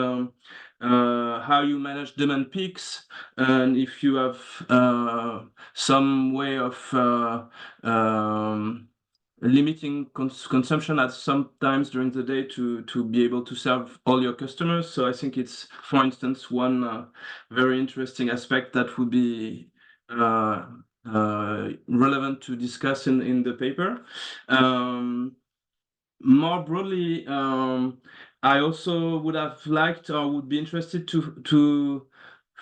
how you manage demand peaks, and if you have some way of limiting consumption at some times during the day to be able to serve all your customers. So I think it's, for instance, one very interesting aspect that would be relevant to discuss in the paper. More broadly, I also would have liked or would be interested to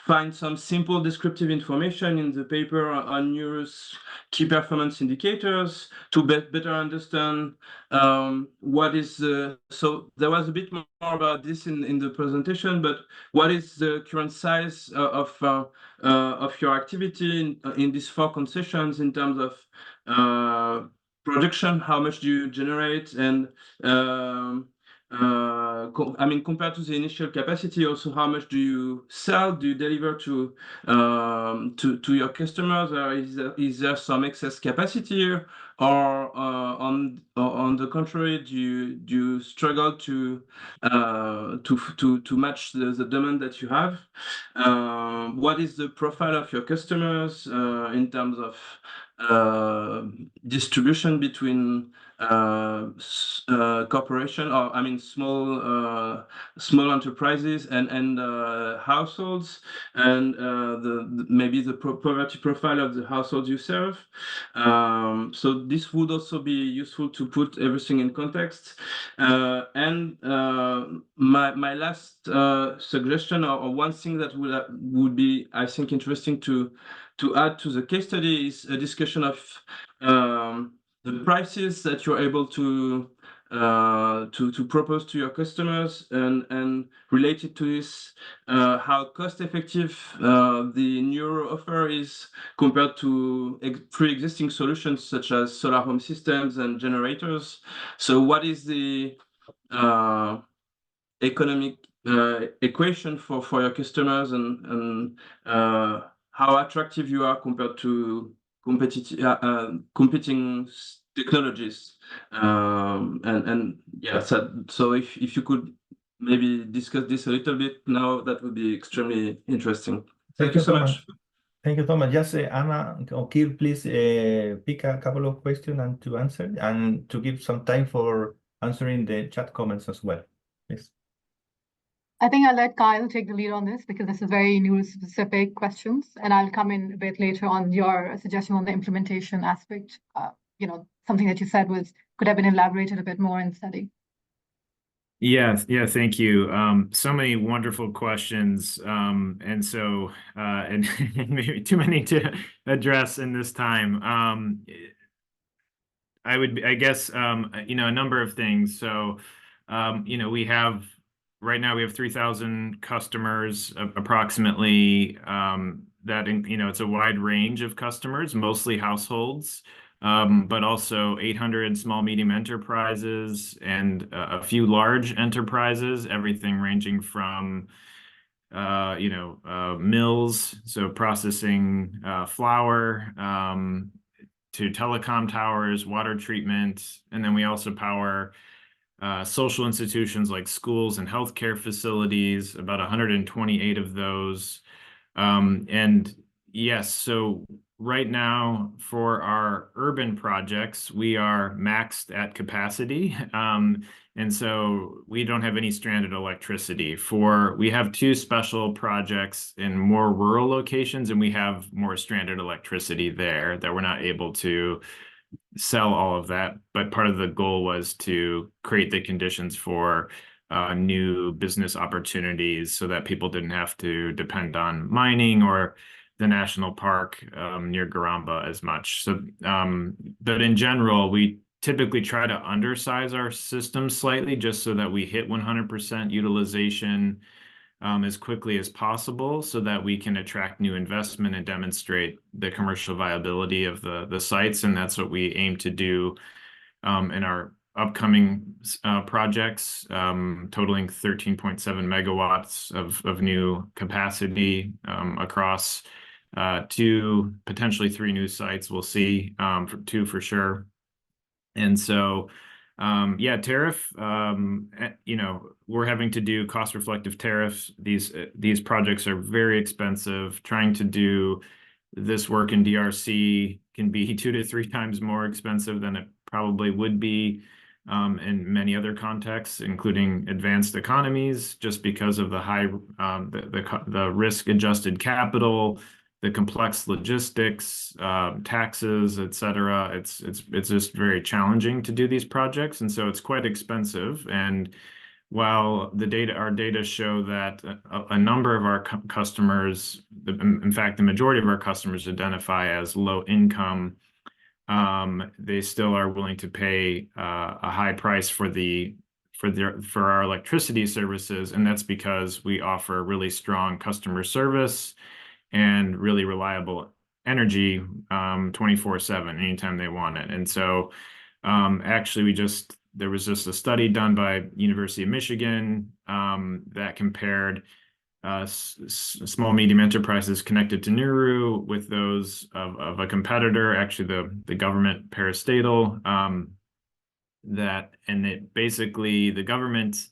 find some simple descriptive information in the paper on Nuru's key performance indicators to better understand what is the, so there was a bit more about this in the presentation, but what is the current size of your activity in these 4 concessions in terms of production? How much do you generate? And I mean, compared to the initial capacity, also how much do you sell? Do you deliver to your customers, or is there some excess capacity, or on the contrary, do you struggle to match the demand that you have? What is the profile of your customers in terms of distribution between corporation, or I mean small enterprises and households, and maybe the poverty profile of the households you serve. So this would also be useful to put everything in context. And my last suggestion, or one thing that would be, I think, interesting to add to the case study is a discussion of the prices that you're able to propose to your customers, and related to this, how cost effective the Nuru offer is compared to pre-existing solutions such as solar home systems and generators. So what is the economic equation for your customers, and how attractive you are compared to competing technologies, and yeah, so if you could maybe discuss this a little bit now, that would be extremely interesting. Thank you so much. Thank you, Thomas. Just Anna or Kir, please pick a couple of questions and to answer, and to give some time for answering the chat comments as well, please. I think I'll let Kyle take the lead on this, because this is very Nuru-specific questions, and I'll come in a bit later on your suggestion on the implementation aspect. Something that you said could have been elaborated a bit more in the study. Yeah, thank you. So many wonderful questions. And so and maybe too many to address in this time. I guess a number of things. So right now we have 3,000 customers approximately, it's a wide range of customers, mostly households. But also 800 small, medium enterprises and a few large enterprises, everything ranging from mills, so processing flour, to telecom towers, water treatment, and then we also power social institutions like schools and healthcare facilities, about 128 of those. And yes, so right now for our urban projects, we are maxed at capacity. And so we don't have any stranded electricity. We have two special projects in more rural locations, and we have more stranded electricity there that we're not able to sell all of that. But part of the goal was to create the conditions for new business opportunities so that people didn't have to depend on mining or the national park near Garamba as much. So, but in general, we typically try to undersize our system slightly just so that we hit 100% utilization as quickly as possible so that we can attract new investment and demonstrate the commercial viability of the sites. And that's what we aim to do in our upcoming projects, totaling 13.7 megawatts of new capacity across two, potentially three new sites. We'll see, two for sure. And so tariff, we're having to do cost reflective tariffs. These projects are very expensive. Trying to do this work in DRC can be 2 to 3 times more expensive than it probably would be in many other contexts, including advanced economies, just because of the high the risk adjusted capital, the complex logistics, taxes, et cetera. It's just very challenging to do these projects, and so it's quite expensive. And while our data show that a number of our customers, in fact, the majority of our customers identify as low income, they still are willing to pay a high price for our electricity services, and that's because we offer really strong customer service and really reliable energy 24/7 anytime they want it. And so actually there was just a study done by University of Michigan that compared small medium enterprises connected to Nuru with those of a competitor, actually the government parastatal, basically the government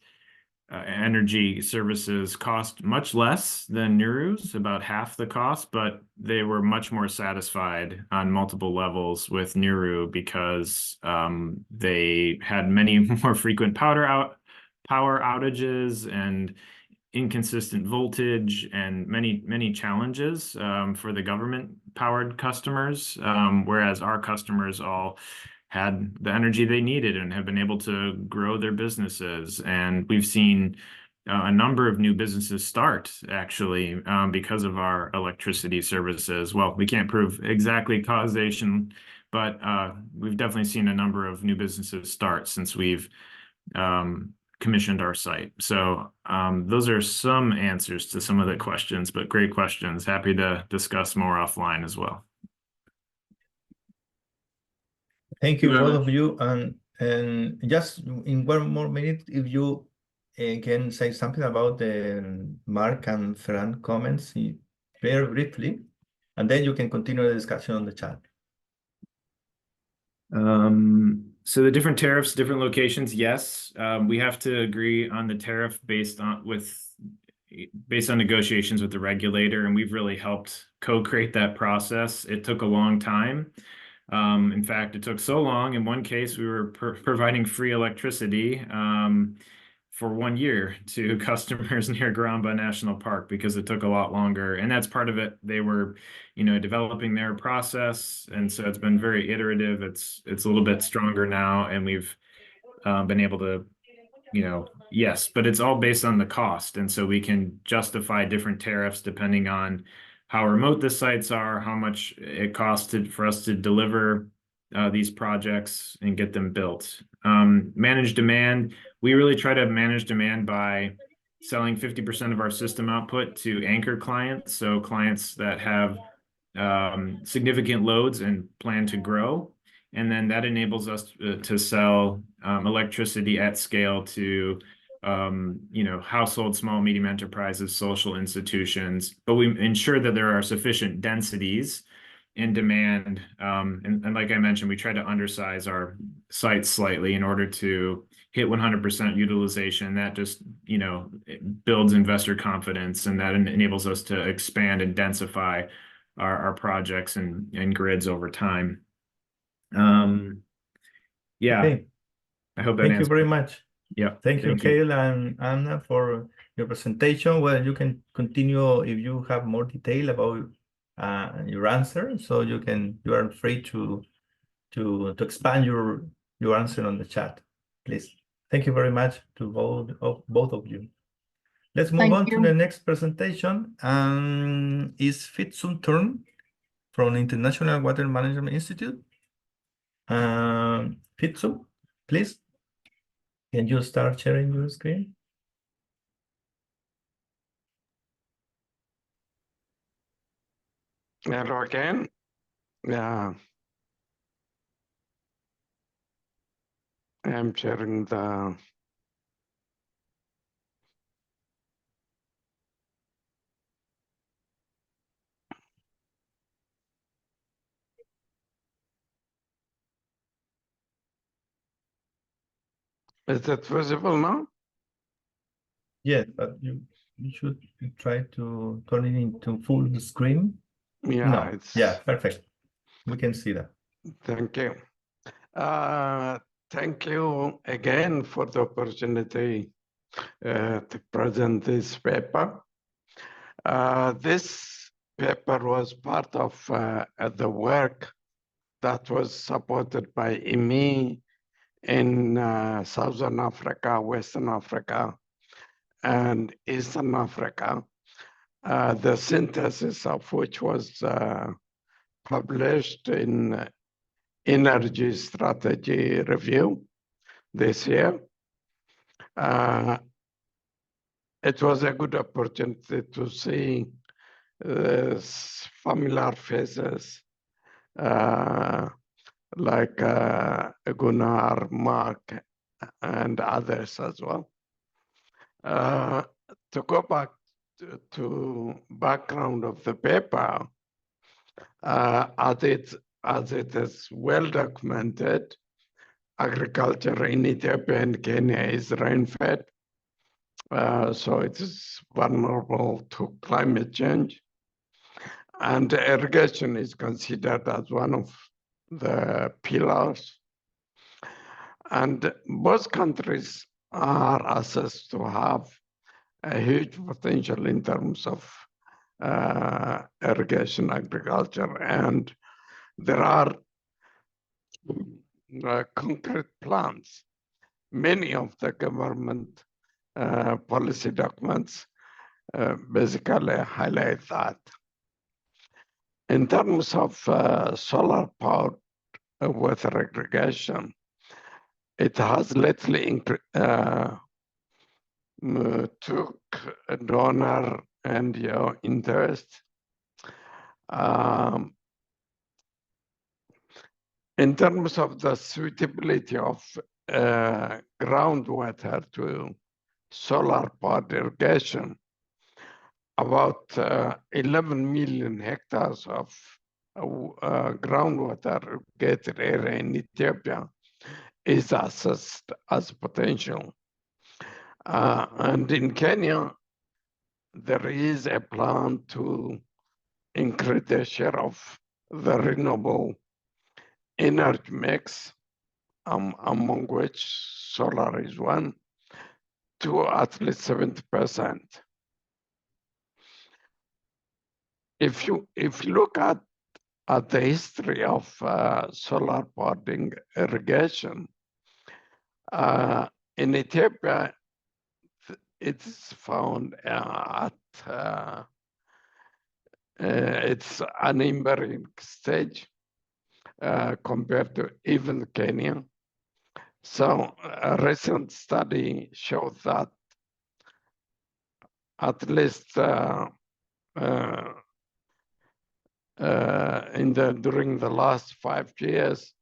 energy services cost much less than Nuru's, about half the cost, but they were much more satisfied on multiple levels with Nuru because they had many more frequent power outages and inconsistent voltage and many challenges for the government powered customers, whereas our customers all had the energy they needed and have been able to grow their businesses. And we've seen a number of new businesses start actually because of our electricity services. Well, we can't prove exactly causation, but we've definitely seen a number of new businesses start since we've commissioned our site. So those are some answers to some of the questions, but great questions. Happy to discuss more offline as well. Thank you, both of you. And just in one more minute, if you can say something about the Mark and Ferran comments very briefly, and then you can continue the discussion on the chat. So the different tariffs, different locations, yes. We have to agree on the tariff based on negotiations with the regulator, and we've really helped co-create that process. It took a long time. In fact, it took so long. In one case, we were providing free electricity for 1 year to customers near Garamba National Park because it took a lot longer. And that's part of it. They were, developing their process. And so it's been very iterative. It's a little bit stronger now. And we've been able to, yes, but it's all based on the cost. And so we can justify different tariffs depending on how remote the sites are, how much it costed for us to deliver these projects and get them built. Manage demand. We really try to manage demand by selling 50% of our system output to anchor clients. So clients that have significant loads and plan to grow. And then that enables us to sell electricity at scale to household, small, medium enterprises, social institutions, but we ensure that there are sufficient densities in demand. And like I mentioned, we try to undersize our sites slightly in order to hit 100% utilization. That just, it builds investor confidence, and that enables us to expand and densify our projects and grids over time. Yeah, Okay. I hope that Thank you answers. very much. Yeah. Thank you, Kale and Anna, for your presentation. Well, you can continue if you have more detail about your answer. So you are free to expand your answer on the chat, please. Thank you very much to both of you. Let's move on to the next presentation. Is Fitsum turn from International Water Management Institute. Fitsum, please. Can you start sharing your screen? Hello again. Yeah. I'm sharing the Is it visible now? Yes, but you should try to turn it into full screen. Yeah, No. Yeah, perfect. We can see that. Thank you. Thank you again for the opportunity to present this paper. This paper was part of the work that was supported by IMI in Southern Africa, Western Africa, and Eastern Africa, the synthesis of which was published in Energy Strategy Review this year. It was a good opportunity to see familiar faces like Gunnar, Mark, and others as well. To go back to background of the paper, as it is well documented, agriculture in Ethiopia and Kenya is rain-fed, so it is vulnerable to climate change. And irrigation is considered as one of the pillars. And both countries are assessed to have a huge potential in terms of irrigation agriculture. And there are concrete plans. Many of the government policy documents basically highlight that. In terms of solar power water irrigation, it has lately took a donor and your interest. In terms of the suitability of groundwater to solar power irrigation, about 11 million hectares of groundwater irrigated area in Ethiopia is assessed as potential. And in Kenya, there is a plan to increase the share of the renewable energy mix, among which solar is one, to at least 70%. If you look at the history of solar power irrigation, in Ethiopia, it's found at it's an embryonic stage compared to even Kenya. So a recent study showed that at least during the last 5 years,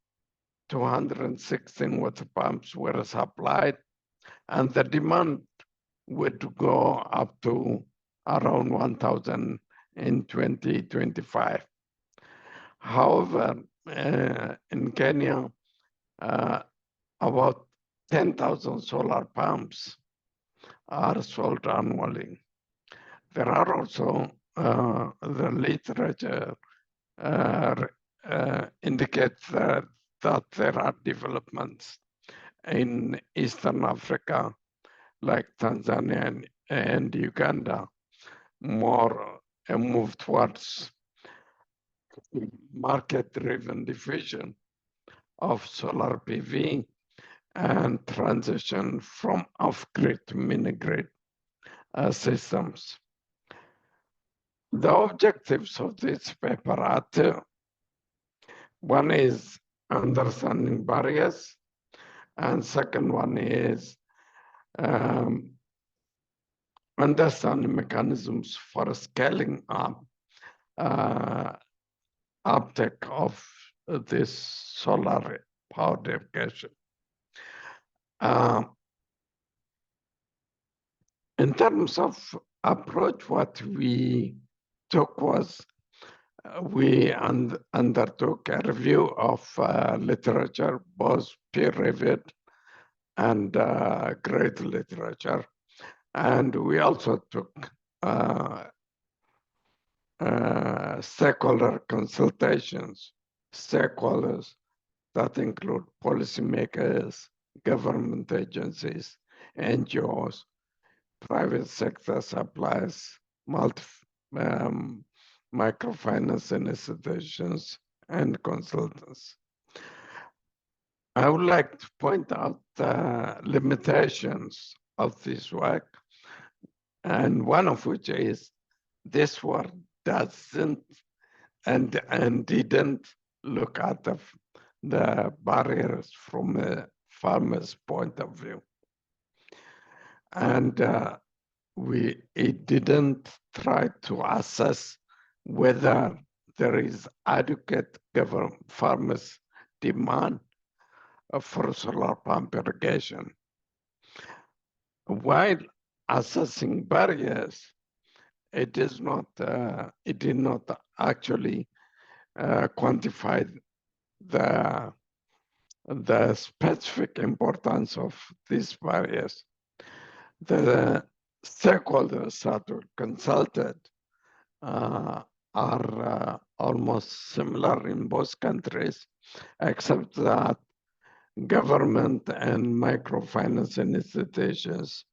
216 water pumps were supplied, and the demand would go up to around 1,000 in 2025. However, in Kenya, about 10,000 solar pumps are sold annually. There are also the literature indicates that there are developments in Eastern Africa, like Tanzania and Uganda, more a move towards market-driven diffusion of solar PV and transition from off-grid to mini-grid systems. The objectives of this paper are two. One is understanding barriers, and second one is understanding mechanisms for scaling up uptake of this solar power irrigation. In terms of approach, what we took was we undertook a review of literature, both peer-reviewed and great literature. And we also took stakeholder consultations, stakeholders that include policymakers, government agencies, NGOs, private sector suppliers, microfinance institutions, and consultants. I would like to point out the limitations of this work, and one of which is this work doesn't and didn't look at the barriers from a farmer's point of view. And it didn't try to assess whether there is adequate farmers' demand for solar pump irrigation. While assessing barriers, it did not actually quantify the specific importance of these barriers. The stakeholders that were consulted are almost similar in both countries, except that government and microfinance institutions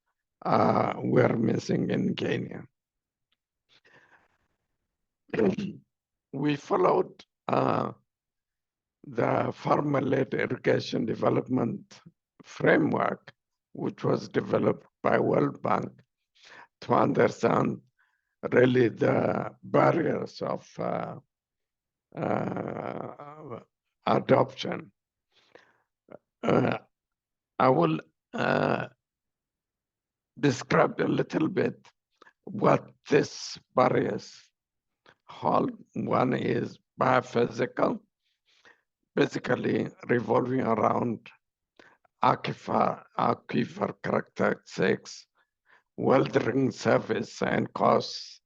were missing in Kenya. We followed the farmer-led irrigation development framework, which was developed by World Bank to understand really the barriers of adoption. I will describe a little bit what these barriers hold. One is biophysical, basically revolving around aquifer characteristics, well-drilling surface and costs,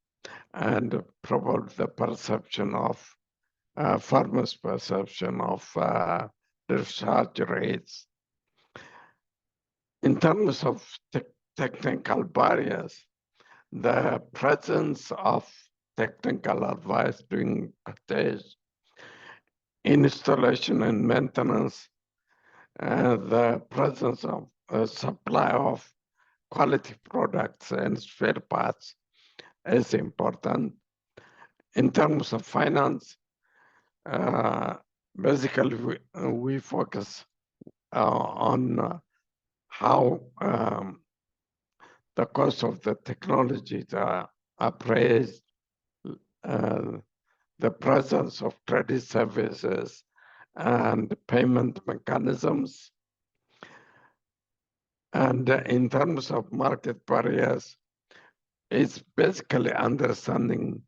and probably the perception of farmers' perception of discharge rates. In terms of technical barriers, the presence of technical advice during stage, installation and maintenance, the presence of a supply of quality products and spare parts is important. In terms of finance, basically we focus on how the cost of the technologies are appraised, the presence of credit services and payment mechanisms. And in terms of market barriers, it's basically understanding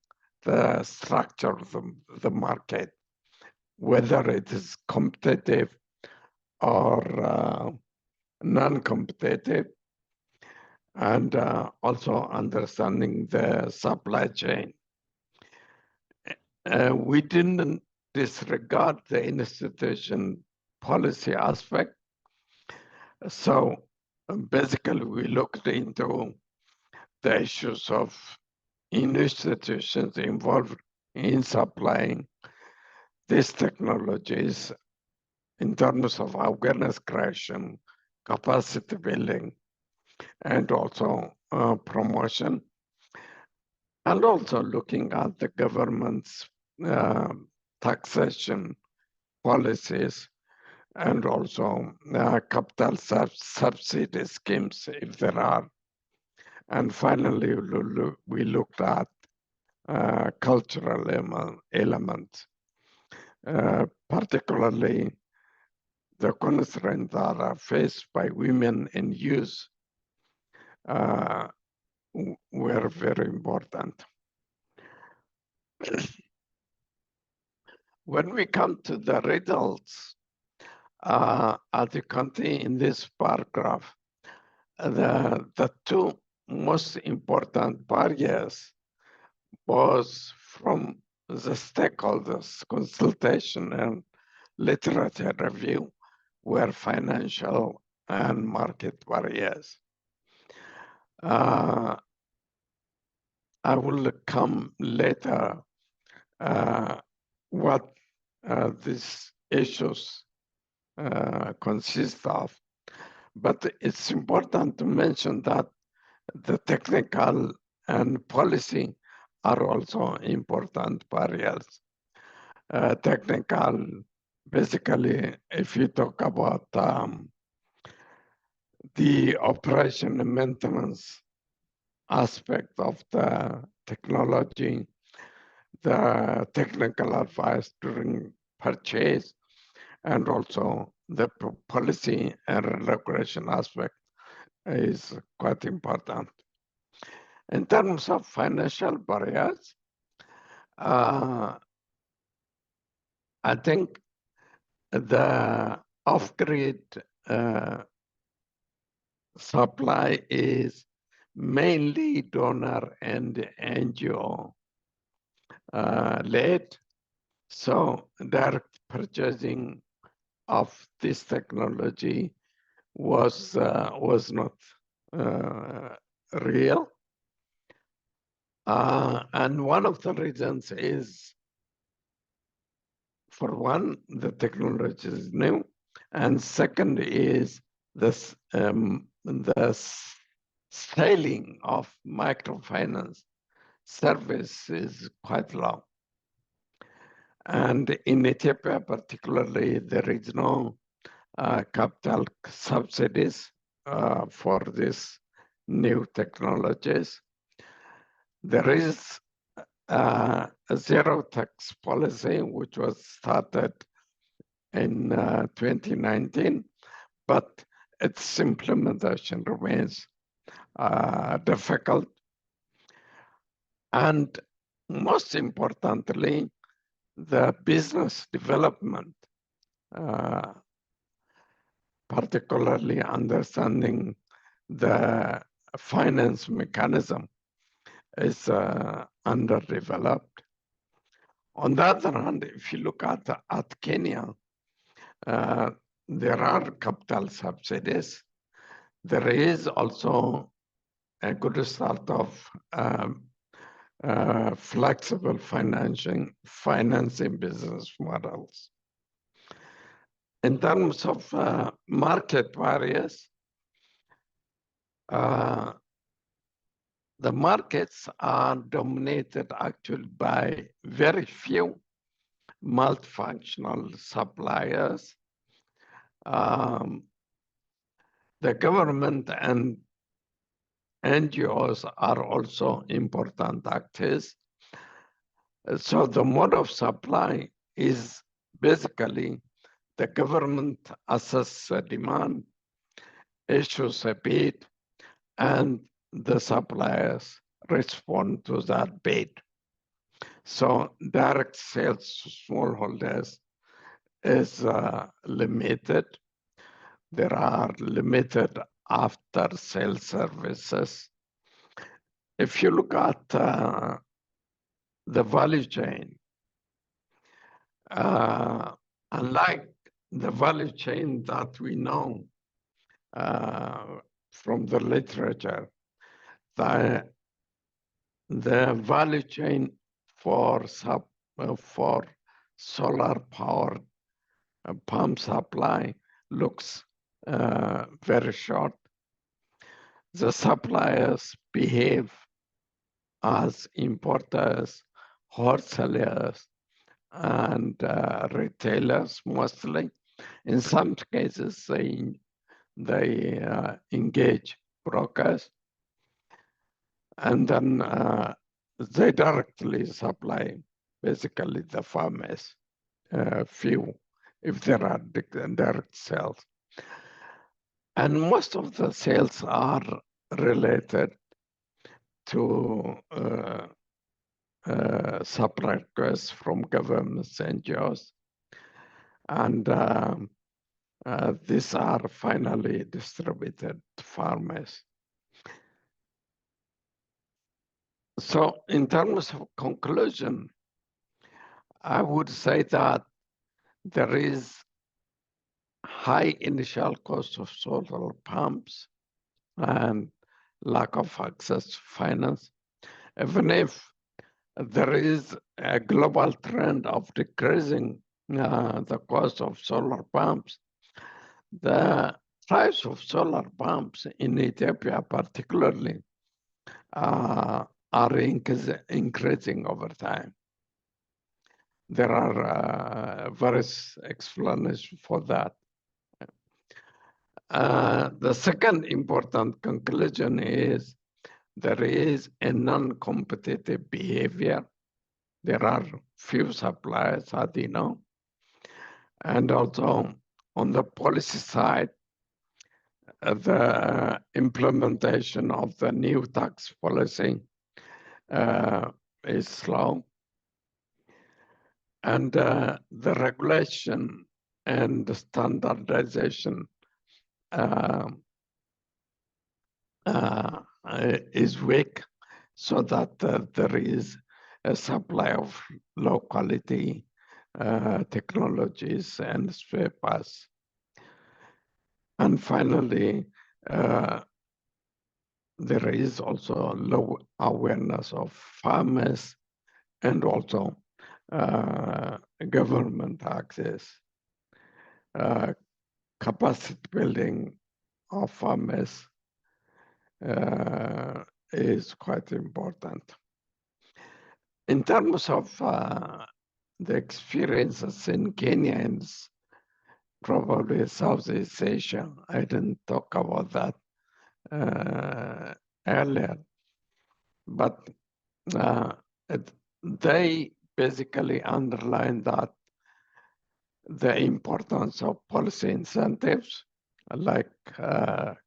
the structure of the market, whether it is competitive or non-competitive, and also understanding the supply chain. We didn't disregard the institution policy aspect. So basically, we looked into the issues of institutions involved in supplying these technologies in terms of awareness creation, capacity building, and also promotion, and also looking at the government's taxation policies and also capital subsidy schemes, if there are. And finally, we looked at cultural elements, particularly the constraints that are faced by women and youth were very important. When we come to the results, as you can see in this bar graph, the two most important barriers was from the stakeholders consultation and literature review were financial and market barriers. I will come later what these issues consist of, but it's important to mention that the technical and policy are also important barriers. Technical, basically, if you talk about the operation and maintenance aspect of the technology, the technical advice during purchase, and also the policy and regulation aspect is quite important. In terms of financial barriers, I think the off-grid supply is mainly donor and NGO led. So direct purchasing of this technology was not real. And one of the reasons is, for one, the technology is new, and second is the scaling of microfinance service is quite low. And in Ethiopia, particularly, there is no capital subsidies for these new technologies. There is a zero tax policy, which was started in 2019, but its implementation remains difficult. And most importantly, the business development, particularly understanding the finance mechanism, is underdeveloped. On the other hand, if you look at Kenya, there are capital subsidies. There is also a good start of flexible financing business models. In terms of market barriers, the markets are dominated actually by very few multifunctional suppliers. The government and NGOs are also important actors. So the mode of supply is basically the government assesses a demand, issues a bid, and the suppliers respond to that bid. So direct sales to smallholders is limited. There are limited after sales services. If you look at the value chain, unlike the value chain that we know from the literature, the value chain for solar powered pump supply looks very short. The suppliers behave as importers, wholesalers, and retailers mostly. In some cases, they engage brokers, and then they directly supply basically the farmers, few, if there are direct sales. And most of the sales are related to supply requests from governments, NGOs, and these are finally distributed to farmers. So in terms of conclusion, I would say that there is high initial cost of solar pumps and lack of access to finance. Even if there is a global trend of decreasing the cost of solar pumps, the price of solar pumps in Ethiopia particularly are increasing over time. There are various explanations for that. The second important conclusion is there is a non-competitive behavior. There are few suppliers, as you know. And also on the policy side, the implementation of the new tax policy is slow. And the regulation and the standardization is weak, so that there is a supply of low quality technologies and spare parts. And finally, there is also low awareness of farmers and also government access. Capacity building of farmers is quite important. In terms of the experiences in Kenya and probably Southeast Asia, I didn't talk about that earlier, but they basically underline that the importance of policy incentives like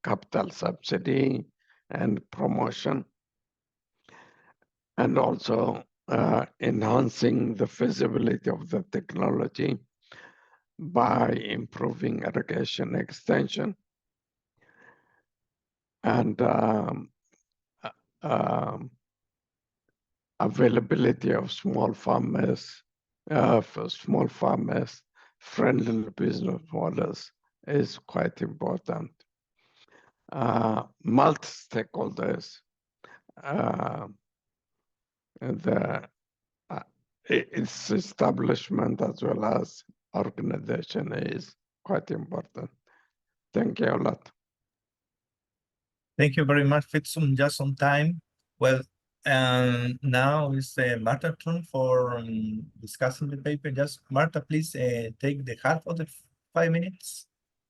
capital subsidy and promotion, and also enhancing the feasibility of the technology by improving irrigation extension and availability of small farmers, friendly business models is quite important. Multi-stakeholders, its establishment as well as organization is quite important. Thank you a lot. Thank you very much, Fitsum, just on time. Well, now is Marta's turn for discussing the paper. Just Marta, please take the half of the 5 minutes.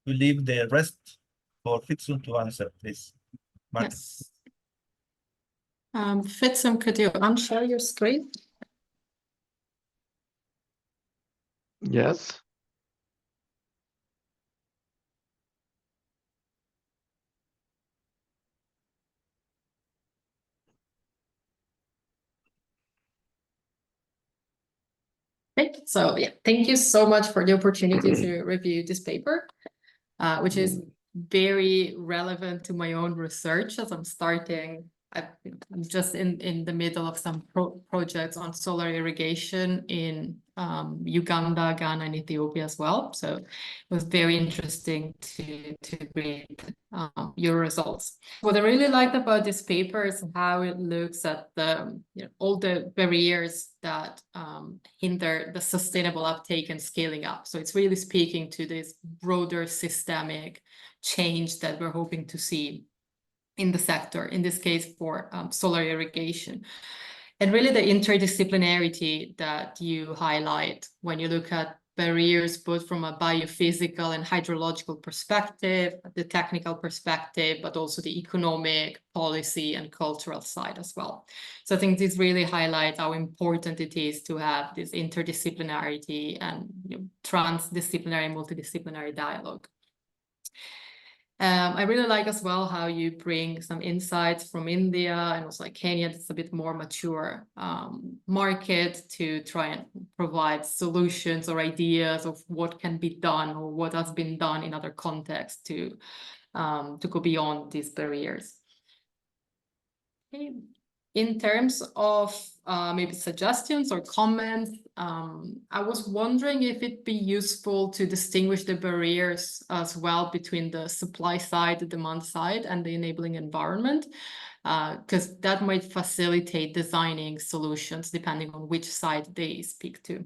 We leave the rest for Fitsum to answer, please. Mark. Yes. Fitsum, could you unshare your screen? Yes. Okay, so yeah, thank you so much for the opportunity to review this paper, which is very relevant to my own research as I'm starting. I'm just in the middle of some projects on solar irrigation in Uganda, Ghana, and Ethiopia as well. So it was very interesting to read your results. What I really liked about this paper is how it looks at the all the barriers that hinder the sustainable uptake and scaling up. So it's really speaking to this broader systemic change that we're hoping to see in the sector, in this case for solar irrigation. And really the interdisciplinarity that you highlight when you look at barriers, both from a biophysical and hydrological perspective, the technical perspective, but also the economic, policy, and cultural side as well. So I think this really highlights how important it is to have this interdisciplinarity and transdisciplinary, multidisciplinary dialogue. I really like as well how you bring some insights from India and also like Kenya. It's a bit more mature market to try and provide solutions or ideas of what can be done or what has been done in other contexts to go beyond these barriers. Okay. In terms of maybe suggestions or comments, I was wondering if it'd be useful to distinguish the barriers as well between the supply side, the demand side, and the enabling environment, because that might facilitate designing solutions depending on which side they speak to.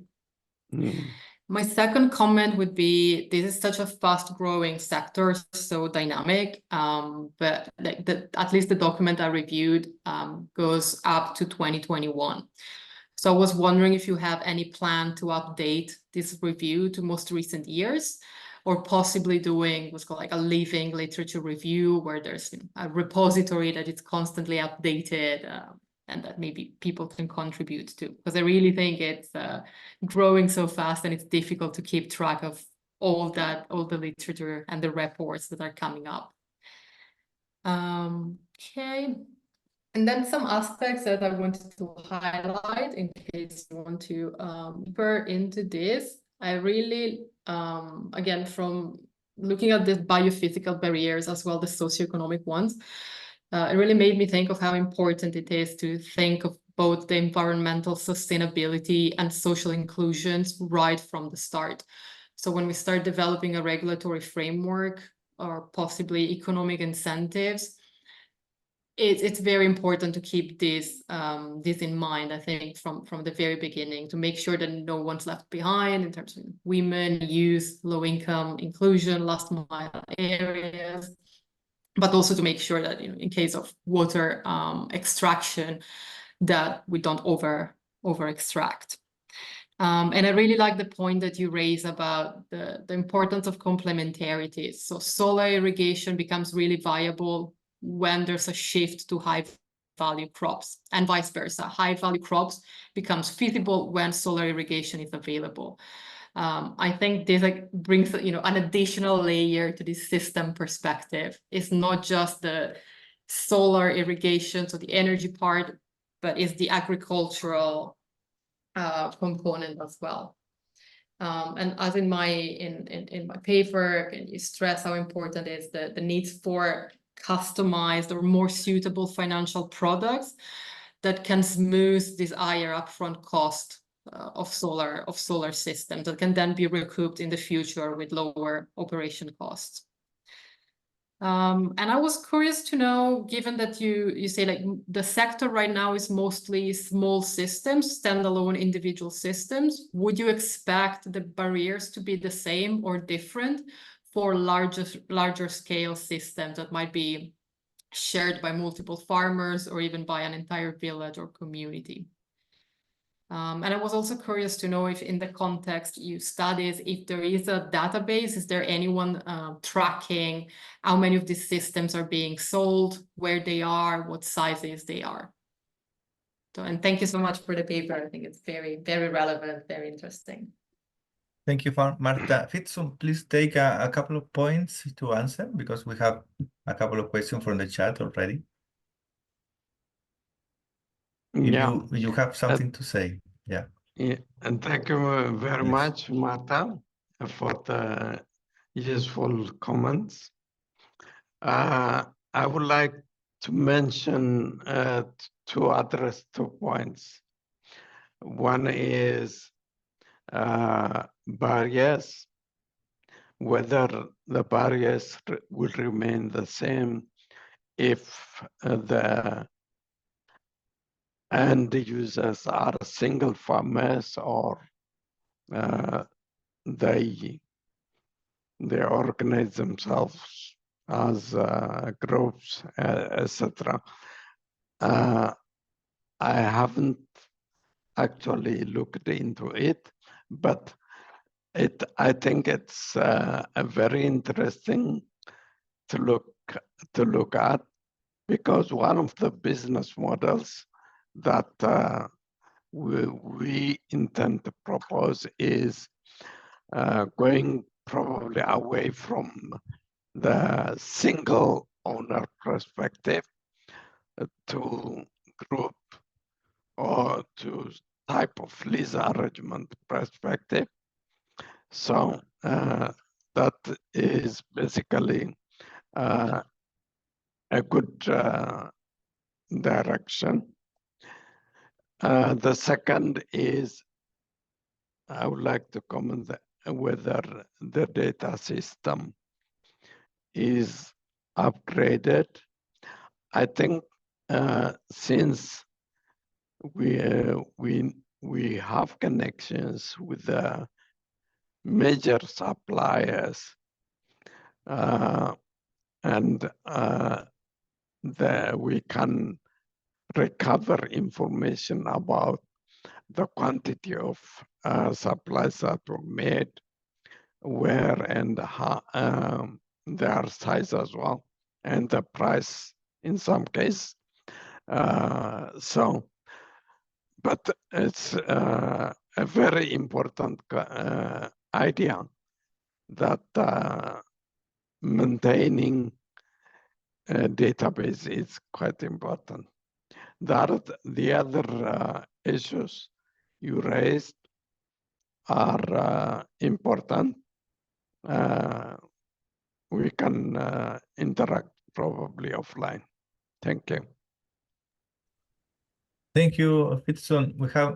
My second comment would be, this is such a fast-growing sector, so dynamic, but like at least the document I reviewed goes up to 2021. So I was wondering if you have any plan to update this review to most recent years, or possibly doing what's called like a living literature review, where there's a repository that is constantly updated, and that maybe people can contribute to, because I really think it's growing so fast and it's difficult to keep track of all the literature and the reports that are coming up. Okay. And then some aspects that I wanted to highlight in case you want to deeper into this. I really, again, from looking at the biophysical barriers as well, the socioeconomic ones, it really made me think of how important it is to think of both the environmental sustainability and social inclusions right from the start. So when we start developing a regulatory framework or possibly economic incentives, it's very important to keep this in mind, I think, from the very beginning, to make sure that no one's left behind in terms of women, youth, low income, inclusion, last mile areas, but also to make sure that in case of water extraction, that we don't over extract. And I really like the point that you raise about the importance of complementarity. So solar irrigation becomes really viable when there's a shift to high value crops, and vice versa. High value crops becomes feasible when solar irrigation is available. I think this brings an additional layer to this system perspective. It's not just the solar irrigation, so the energy part, but it's the agricultural component as well. And as in my paper, can you stress how important is the need for customized or more suitable financial products that can smooth this higher upfront cost of solar systems that can then be recouped in the future with lower operation costs. And I was curious to know, given that you say like the sector right now is mostly small systems, standalone individual systems, would you expect the barriers to be the same or different for larger scale systems that might be shared by multiple farmers or even by an entire village or community? And I was also curious to know if in the context you studied, if there is a database, is there anyone tracking how many of these systems are being sold, where they are, what sizes they are? So, and thank you so much for the paper. I think it's very, very relevant, very interesting. Thank you, Marta. Fitson, please take a couple of points to answer because we have a couple of questions from the chat already. If Yeah. you have something to say, yeah. Yeah, and thank you very Yes. much, Marta, for the useful comments. I would like to mention to address 2 points. One is barriers, whether the barriers will remain the same if the end users are single farmers or they organize themselves as groups, etc. I haven't actually looked into it, but I think it's a very interesting to look at, because one of the business models that we intend to propose is going probably away from the single owner perspective to group or to type of lease arrangement perspective. So that is basically a good direction. The second is I would like to comment whether the data system is upgraded. I think since we have connections with the major suppliers and we can recover information about the quantity of supplies that were made, where and how, their size as well, and the price in some case. So, but it's a very important idea that maintaining a database is quite important. The other issues you raised are important. We can interact probably offline. Thank you. Thank you, Fitson. We have